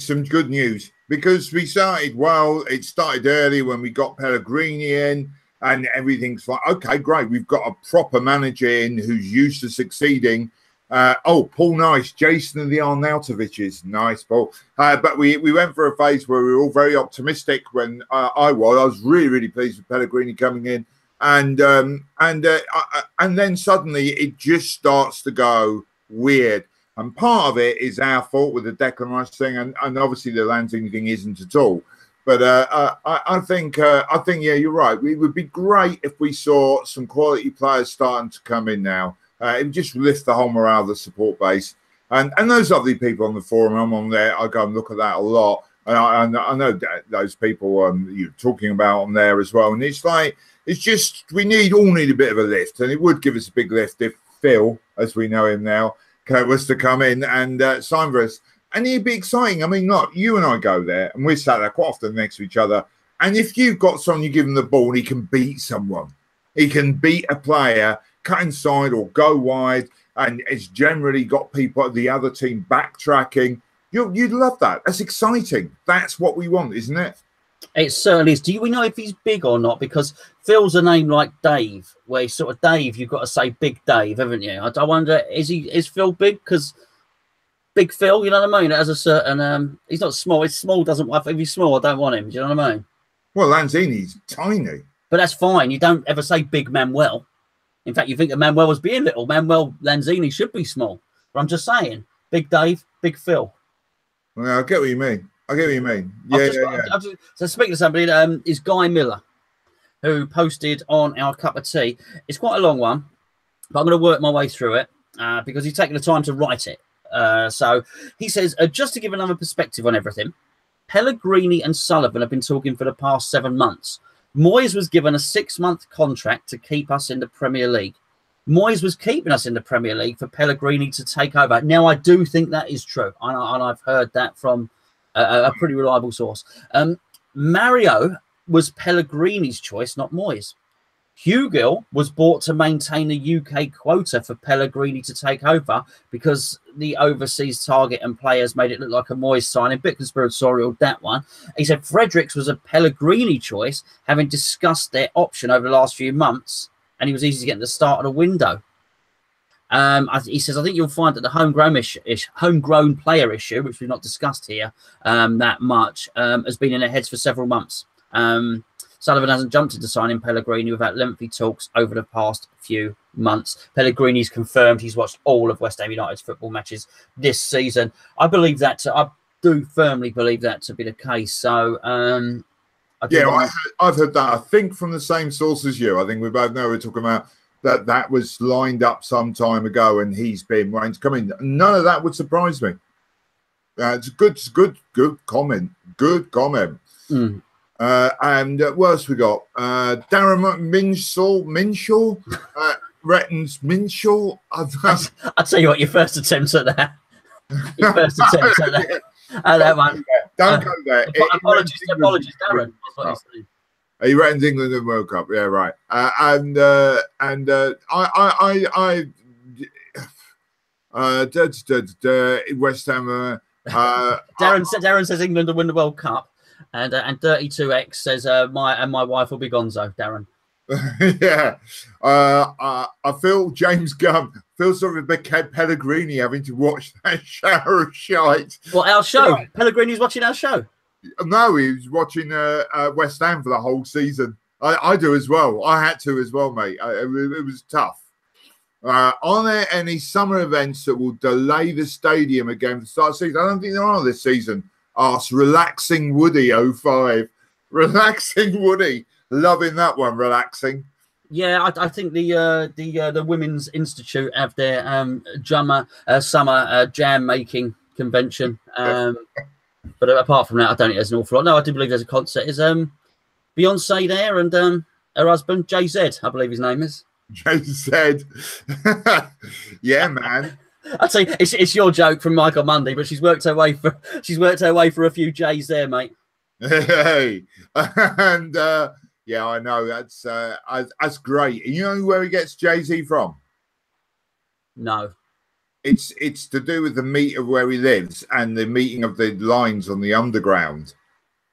some good news because we started well. It started early when we got Pellegrini in. And everything's fine. Okay, great. We've got a proper manager in who's used to succeeding. Paul Nice, Jason and the Arnautovic's. Nice, Paul. But we went for a phase where we were all very optimistic when I was really, really pleased with Pellegrini coming in. And then suddenly it just starts to go weird. And part of it is our fault with the Declan Rice thing. And obviously the Lanzini thing isn't at all. But I think, yeah, you're right. It would be great if we saw some quality players starting to come in now. It would just lift the whole morale of the support base. And those lovely people on the forum, I'm on there. I go and look at that a lot. And I know those people you're talking about on there as well. And it's like, it's just, we all need a bit of a lift. And it would give us a big lift if Phil, as we know him now, was to come in and sign for us. And it'd be exciting. I mean, look, you and I go there, and we're sat there quite often next to each other. And if you've got someone, you give him the ball, and he can beat someone. He can beat a player, cut inside or go wide, and it's generally got people at the other team backtracking. You'd love that. That's exciting. That's what we want, isn't it? It certainly is. Do we know if he's big or not? Because Phil's a name like Dave, where he's sort of Dave, you've got to say Big Dave, haven't you? I wonder, is Phil big? Because Big Phil, you know what I mean? It has a certain, he's not small. It's small, doesn't, if he's small, I don't want him. Do you know what I mean? Well, Lanzini's tiny. But that's fine. You don't ever say Big Manuel. In fact, you think that Manuel was being little. Manuel Lanzini should be small. But I'm just saying, Big Dave, Big Phil. Well, I get what you mean. I get what you mean. Yeah, So speaking to somebody, is Guy Miller, who posted on our cup of tea. It's quite a long one, but I'm going to work my way through it because he's taken the time to write it. So he says, just to give another perspective on everything, Pellegrini and Sullivan have been talking for the past 7 months. Moyes was given a 6-month contract to keep us in the Premier League. Moyes was keeping us in the Premier League for Pellegrini to take over. Now, I do think that is true, and I've heard that from a pretty reliable source. Mario was Pellegrini's choice, not Moyes. Hugill was bought to maintain a UK quota for Pellegrini to take over because the overseas target and players made it look like a Moyes signing. Bit conspiratorial, that one. He said Fredericks was a Pellegrini choice, having discussed their option over the last few months, and he was easy to get at the start of the window. He says, I think you'll find that the homegrown player issue, which we've not discussed here that much, has been in their heads for several months. Sullivan hasn't jumped into signing Pellegrini without lengthy talks over the past few months. Pellegrini's confirmed he's watched all of West Ham United's football matches this season. I believe that. I do firmly believe that to be the case. So, I've heard that. I think from the same source as you. I think we both know we're talking about that was lined up some time ago, and he's been waiting to come in. None of that would surprise me. It's a good comment. Good comment. Mm. And what else we got? Darren Minshaw, Rettons Minshaw. I'll tell you what, your first attempt at that. Your first attempt at that. That one. Don't go there. Apologies, Darren. That's what he's saying. He reckons England in World Cup. Yeah, right. West Ham. Darren says England will win the World Cup. And 32X says my wife will be Gonzo, Darren. Yeah. I feel James Gunn feels sort of a bit Pellegrini having to watch that shower of shite. Well, our show. Right. Pellegrini's watching our show. No, he was watching West Ham for the whole season. I do as well. I had to as well, mate. It was tough. Are there any summer events that will delay the stadium again for the start of the season? I don't think there are this season. Ask Relaxing Woody 05. Relaxing Woody. Loving that one, relaxing. Yeah, I think the Women's Institute have their summer jam making convention. But apart from that, I don't think there's an awful lot. No, I do believe there's a concert. Is Beyonce there and her husband, JZ, I believe his name is. JZ. Yeah, man. I'd say it's your joke from Michael Mundy, but she's worked her way for a few J's there, mate. Hey, and yeah, I know that's great. You know where he gets Jay-Z from? No, it's to do with the meet of where he lives and the meeting of the lines on the underground.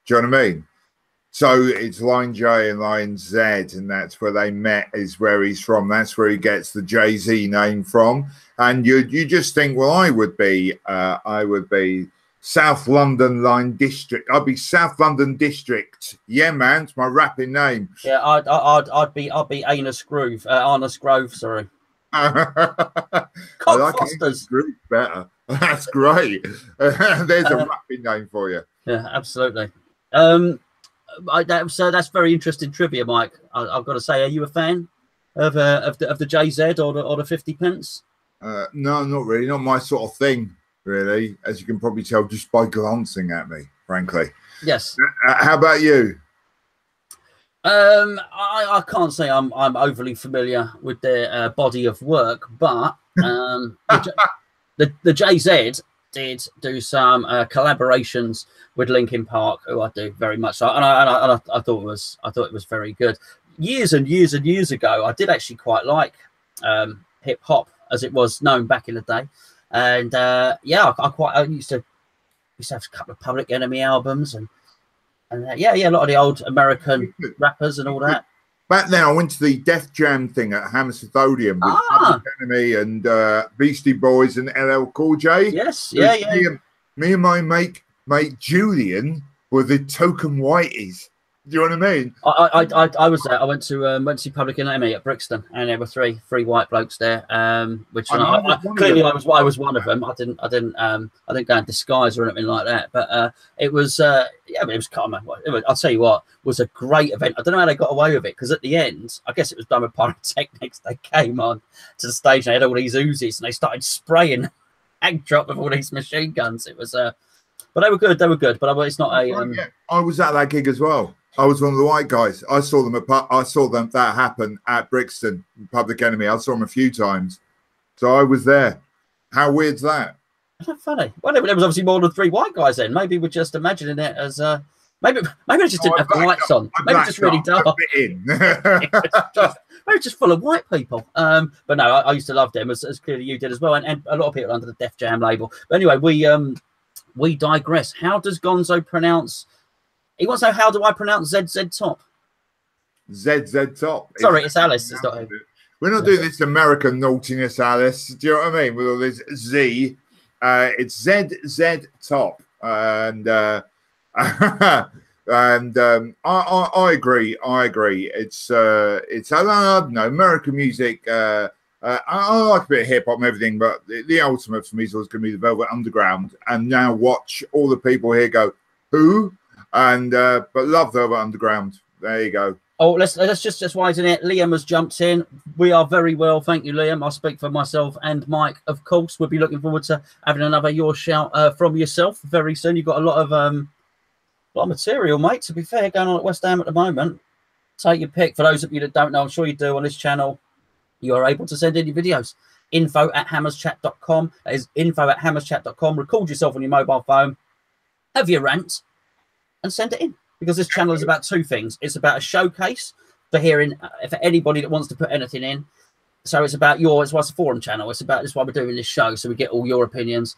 Do you know what I mean? So it's line J and line Z, and that's where they met, is where he's from. That's where he gets the Jay-Z name from. And you just think, well, I would be South London Line District. I'd be South London District. Yeah, man, it's my rapping name. Yeah, I'd be Anus Grove. Arnus Grove, sorry. I like Anus Grove better. That's great. There's a rapping name for you. Yeah, absolutely. So that's very interesting trivia, Mike. I've got to say, are you a fan of the JZ or the 50 pence? No, not really. Not my sort of thing, really. As you can probably tell just by glancing at me, frankly. Yes. How about you? I can't say I'm overly familiar with their body of work, but the JZ did do some collaborations with Linkin Park, who I do very much so, and I thought it was very good. Years and years and years ago, I did actually quite like hip hop as it was known back in the day, and I used to have a couple of Public Enemy albums and a lot of the old American rappers and all that. Back then, I went to the Def Jam thing at Hammersmith Odeon with Public Enemy and Beastie Boys and LL Cool J. Yes, Me and my mate Julian were the token whiteys. Do you know what I mean? I was there. I went to see Public Enemy at Brixton, and there were three white blokes there. Which And I was one of clearly them. I was one of them. I didn't go in disguise or anything like that. But it was yeah, it was kind of. I'll tell you what, was a great event. I don't know how they got away with it, because at the end, I guess it was done with pyrotechnics. They came on to the stage, and they had all these Uzis, and they started spraying egg drop with all these machine guns. It was but they were good. They were good. But it's not a. Yeah. I was at that gig as well. I was one of the white guys. I saw them that happen at Brixton, Public Enemy. I saw them a few times, so I was there. How weird's that? Funny. Well, there was obviously more than three white guys then. Maybe we're just imagining it as maybe they just didn't have the lights on. Maybe it's just really dark. Maybe just full of white people. But no, I used to love them, as clearly you did as well, and a lot of people under the Def Jam label. But anyway, we digress. How does Gonzo pronounce? He wants to know, how do I pronounce ZZ Top? ZZ Top. Sorry, it's Alice. It's not him. We're not doing this American naughtiness, Alice. Do you know what I mean? With all this Z, it's ZZ Top, and I agree. It's I don't know, American music. I like a bit of hip hop and everything, but the ultimate for me is always going to be the Velvet Underground. And now watch all the people here go, who? And but love Velvet Underground. There you go. Oh, let's just widen it. Liam has jumped in. We are very well, thank you, Liam. I'll speak for myself and Mike, of course. We'll be looking forward to having another Your Shout from yourself very soon. You've got a lot of material, mate. To be fair, going on at West Ham at the moment. Take your pick. For those of you that don't know, I'm sure you do on this channel. You are able to send in your videos. info@hammerschat.com. That is info@hammerschat.com. Record yourself on your mobile phone. Have your rant. And send it in, because this channel is about two things. It's about a showcase for hearing, for anybody that wants to put anything in. So it's about it's a forum channel. That's why we're doing this show, so we get all your opinions,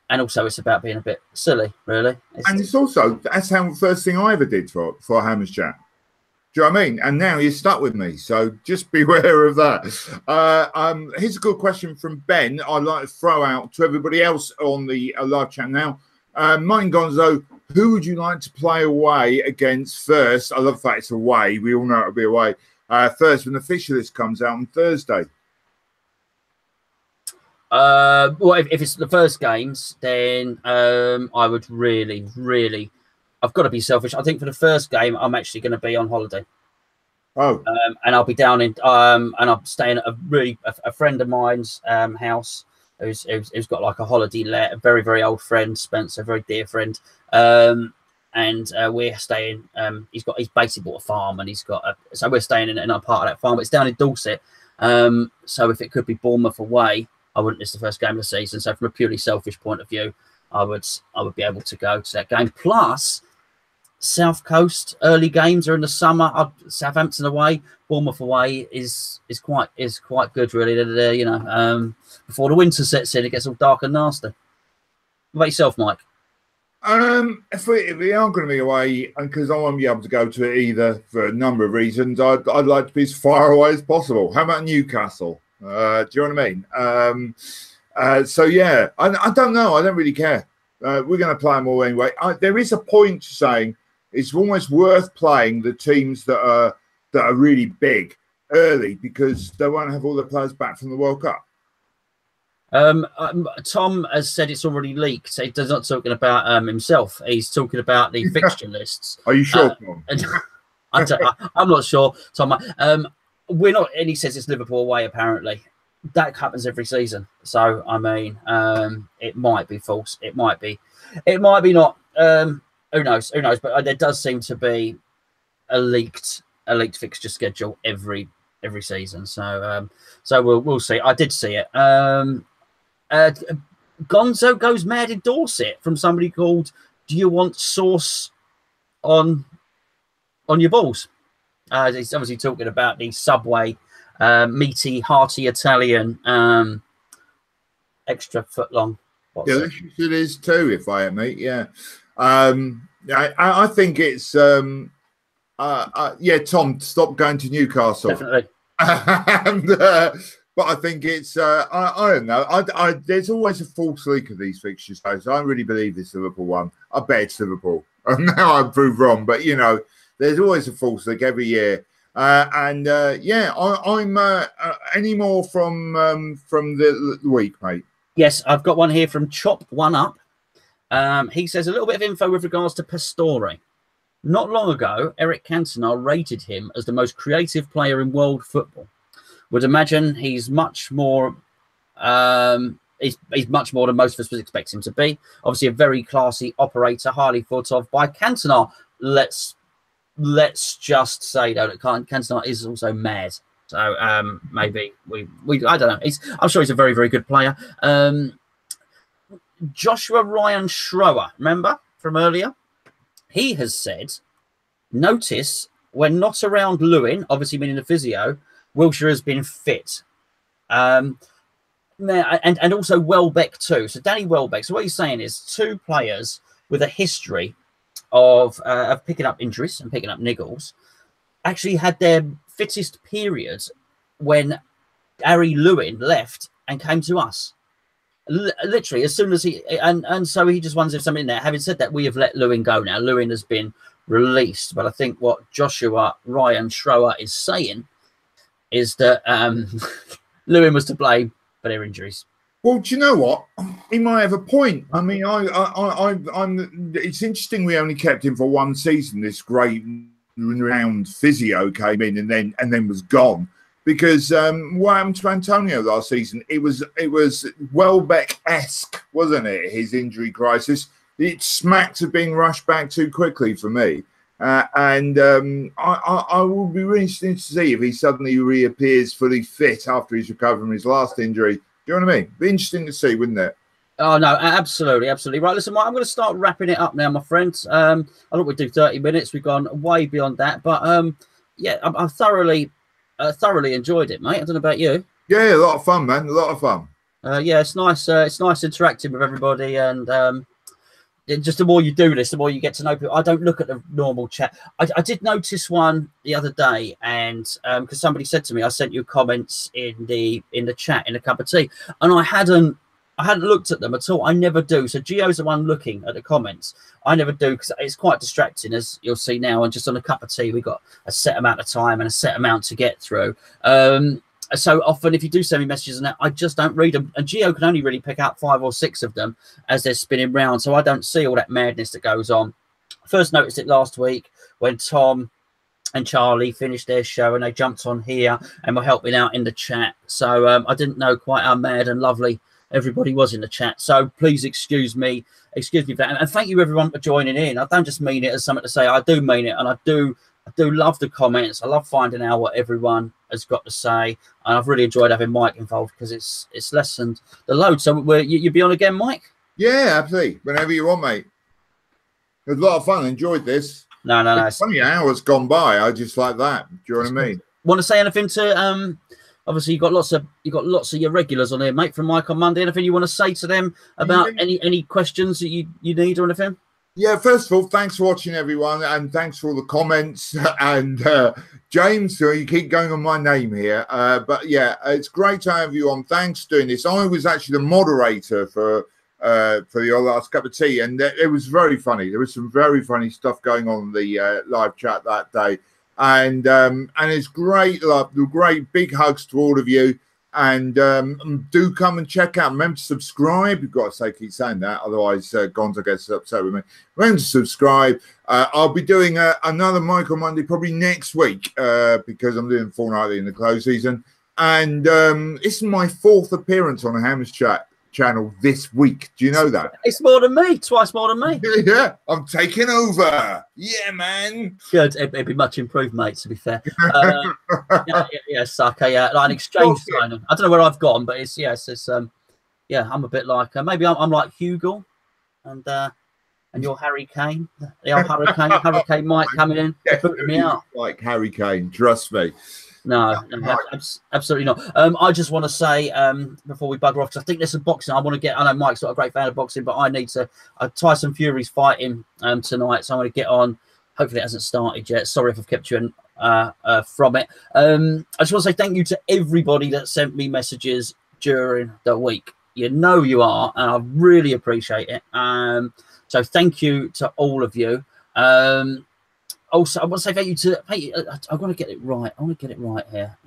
and also it's about being a bit silly, really. It's also, that's how the first thing I ever did for Hammer's Chat. Do you know what I mean? And now you're stuck with me, so just beware of that. Here's a good question from Ben. I'd like to throw out to everybody else on the live chat now. Mine Gonzo, who would you like to play away against first? I love the fact it's away. We all know it'll be away. First, when the fixture list comes out on Thursday. Well, if it's the first games, then I would really, I've got to be selfish. I think for the first game, I'm actually going to be on holiday. Oh. And I'll be down in, and I'm staying at a friend of mine's house. Who's got like a holiday let, a very, very old friend, Spencer, a very dear friend. And we're staying, he's basically bought a farm, and so we're staying in a part of that farm. It's down in Dorset. So if it could be Bournemouth away, I wouldn't miss the first game of the season. So from a purely selfish point of view, I would be able to go to that game. Plus, South Coast early games are in the summer. Southampton away, Bournemouth away is quite good, really. You know, before the winter sets in, it gets all dark and nasty. What about yourself, Mike? If we are going to be away, because I won't be able to go to it either for a number of reasons, I'd like to be as far away as possible. How about Newcastle? Do you know what I mean? So yeah, I don't know. I don't really care. We're going to play them all anyway. There is a point to saying it's almost worth playing the teams that are really big early, because they won't have all the players back from the World Cup. Tom has said it's already leaked. He's not talking about himself. He's talking about the fixture lists. Are you sure, Tom? I'm not sure, Tom. We're not, and he says it's Liverpool away. Apparently, that happens every season. So I mean, it might be false. It might be not. Who knows? Who knows? But there does seem to be a leaked fixture schedule every season. So we'll see. I did see it. Gonzo goes mad in Dorset from somebody called, "Do you want sauce on your balls?" He's obviously talking about the Subway meaty, hearty Italian extra foot long. Delicious it is too, if I admit. Yeah. I think it's yeah, Tom, stop going to Newcastle. Definitely. But I think it's I don't know. There's always a false leak of these fixtures, so I really believe this Liverpool one. I bet it's Liverpool. Now I'm proved wrong, but you know, There's always a false leg every year. I'm any more from the week, mate? Yes, I've got one here from Chop One Up. He says a little bit of info with regards to Pastore. Not long ago, Eric Cantona rated him as the most creative player in world football. Would imagine he's much more. He's much more than most of us would expect him to be. Obviously, a very classy operator, highly thought of by Cantona. Let's just say though that Cantona is also mad. So maybe we I don't know. I'm sure he's a very, very good player. Joshua Ryan Schroer, remember from earlier? He has said, notice when not around Lewin, obviously meaning the physio, Wilshere has been fit. And also Welbeck too. So Danny Welbeck. So what he's saying is 2 players with a history of picking up injuries and picking up niggles actually had their fittest periods when Harry Lewin left and came to us. Literally, as soon as he and so he just wonders if something in there. Having said that, we have let Lewin go now. Lewin has been released, but I think what Joshua Ryan Schroer is saying is that Lewin was to blame for their injuries. Well, do you know what? He might have a point. I mean, it's interesting we only kept him for 1 season. This great renowned physio came in and then was gone. Because what happened to Antonio last season? It was Welbeck-esque, wasn't it? His injury crisis. It smacked of being rushed back too quickly for me. I will be really interested to see if he suddenly reappears fully fit after he's recovered from his last injury. Do you know what I mean? Be interesting to see, wouldn't it? Oh, no, absolutely, absolutely. Right, listen, Mike, I'm going to start wrapping it up now, my friends. I thought we'd do 30 minutes. We've gone way beyond that. But, yeah, I thoroughly enjoyed it, mate. I don't know about you. Yeah, a lot of fun, man. A lot of fun. Yeah, it's nice. It's nice interacting with everybody, and just the more you do this, the more you get to know people. I don't look at the normal chat. I did notice one the other day, and because somebody said to me, I sent you comments in the chat in a cup of tea, and I hadn't looked at them at all. I never do. So Gio's the one looking at the comments. I never do because it's quite distracting, as you'll see now. And just on a cup of tea, we've got a set amount of time and a set amount to get through. So often, if you do send me messages and that, I just don't read them. And Gio can only really pick out 5 or 6 of them as they're spinning round. So I don't see all that madness that goes on. First noticed it last week when Tom and Charlie finished their show and they jumped on here and were helping out in the chat. So I didn't know quite how mad and lovely everybody was in the chat. So please excuse me for that. And thank you everyone for joining in. I don't just mean it as something to say. I do mean it, and I do love the comments. I love finding out what everyone has got to say, and I've really enjoyed having Mike involved because it's lessened the load. So you'll be on again, Mike? Yeah, absolutely. Whenever you want, mate. It was a lot of fun. Enjoyed this. No. 20 hours gone by. I just like that. Do you know what I mean? Want to say anything to obviously you've got lots of your regulars on here, mate, from Mike on Monday. Anything you want to say to them about any questions that you need or anything? Yeah, first of all, thanks for watching, everyone, and thanks for all the comments. And James, so you keep going on my name here. But yeah, it's great to have you on. Thanks for doing this. I was actually the moderator for your last cup of tea, and it was very funny. There was some very funny stuff going on in the live chat that day. And it's great love, great big hugs to all of you. And do come and check out. Remember to subscribe. You've got to say, keep saying that, otherwise Gonzo gets upset with me. Remember to subscribe. I'll be doing another Michael Monday probably next week because I'm doing fortnightly in the close season. And this is my 4th appearance on a Ham's Chat channel this week. Do you know that? It's more than me, twice more than me. Yeah, I'm taking over. Yeah, man. Good. It'd be much improved, mate, to be fair. Sucker. Yeah, like an exchange signing. I don't know where I've gone, but it's yeah, I'm a bit like maybe I'm like Hugo and you're Harry Kane. The old Hurricane Mike coming in, putting me out. Like Harry Kane, trust me. No, absolutely not. I just want to say before we bugger off, because I think there's some boxing I want to get. I know Mike's not a great fan of boxing, but I need to. Tyson Fury's fighting tonight, so I want to get on. Hopefully, it hasn't started yet. Sorry if I've kept you from it. I just want to say thank you to everybody that sent me messages during the week. You know you are, and I really appreciate it. So thank you to all of you. also, I want to say thank you to. I want to get it right. I want to get it right here.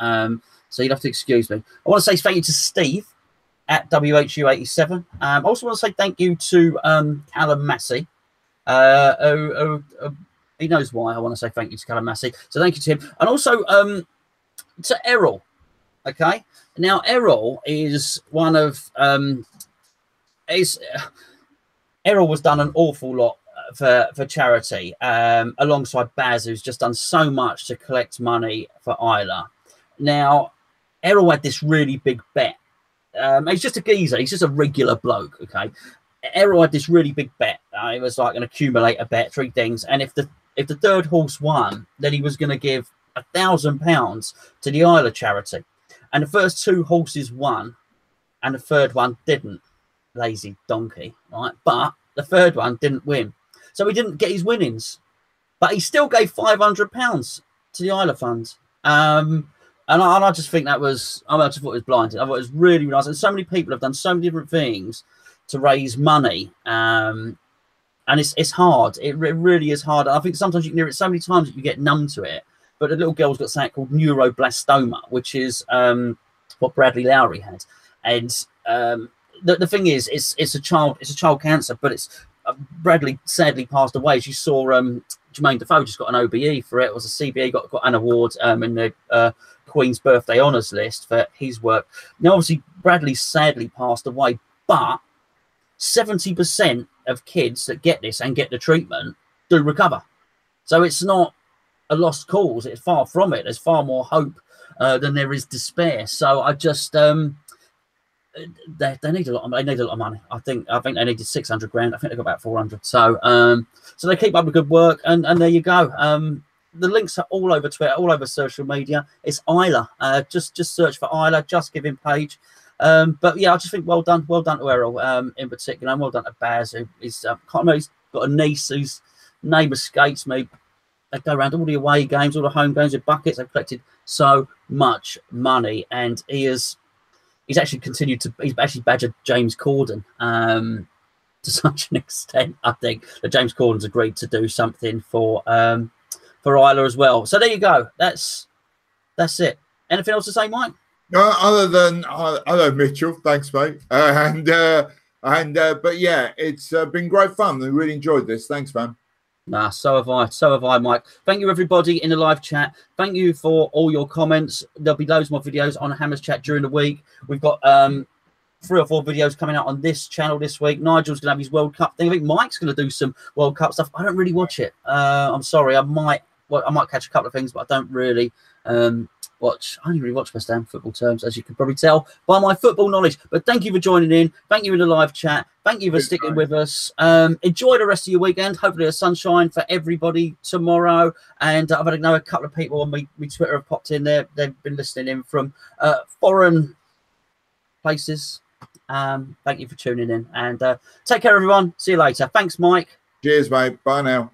So you'd have to excuse me. I want to say thank you to Steve at WHU87. I also want to say thank you to Callum Massey. He knows why I want to say thank you to Callum Massey. So thank you to him, and also to Errol. Okay, now Errol is one of Errol was done an awful lot for charity, alongside Baz, who's just done so much to collect money for Isla. Now, Errol had this really big bet. He's just a geezer. He's just a regular bloke, okay? Errol had this really big bet. It was like an accumulator bet, 3 things. And if the third horse won, then he was going to give £1,000 to the Isla charity. And the first 2 horses won, and the third one didn't. Lazy donkey, right? But the third one didn't win. So he didn't get his winnings. But he still gave £500 to the Isla Fund. And I just think that was, I just thought it was blinding. I thought it was really, really nice. And so many people have done so many different things to raise money. And it's hard. It really is hard. I think sometimes you can hear it so many times that you get numb to it. But the little girl's got something called neuroblastoma, which is what Bradley Lowry had. And the thing is, it's a child cancer, but it's Bradley sadly passed away. As you saw, Jermaine Defoe just got an OBE for it. It was a CBA, got an award in the Queen's Birthday Honours list for his work. Now, obviously, Bradley sadly passed away, but 70% of kids that get this and get the treatment do recover. So it's not a lost cause. It's far from it. There's far more hope than there is despair. So I just they need a lot. They need a lot of money. I think they needed 600 grand. I think they got about 400. So so they keep up the good work, and there you go. The links are all over Twitter, all over social media. It's Isla. Just search for Isla. Just Giving page. But yeah, I just think well done to Errol in particular, and well done to Baz, who is can't remember, he's got a niece whose name escapes me. They go around all the away games, all the home games with buckets. They've collected so much money, and he's actually continued to. He's actually badgered James Corden to such an extent. I think that James Corden's agreed to do something for Isla as well. So there you go. That's it. Anything else to say, Mike? Other than hello, Mitchell. Thanks, mate. But yeah, it's been great fun. We really enjoyed this. Thanks, man. So have I, Mike. Thank you, everybody in the live chat. Thank you for all your comments. There'll be loads more videos on Hammers Chat during the week. We've got 3 or 4 videos coming out on this channel this week. Nigel's going to have his World Cup thing. I think Mike's going to do some World Cup stuff. I don't really watch it. I'm sorry. I might catch a couple of things, but I don't really watch. I only really watch West Ham football terms, as you can probably tell by my football knowledge. But thank you for joining in. Thank you in the live chat. Thank you for sticking with us. Enjoy the rest of your weekend. Hopefully there's sunshine for everybody tomorrow. And I've had a couple of people on my Twitter have popped in there. They've been listening in from foreign places. Thank you for tuning in. And take care, everyone. See you later. Thanks, Mike. Cheers, mate. Bye now.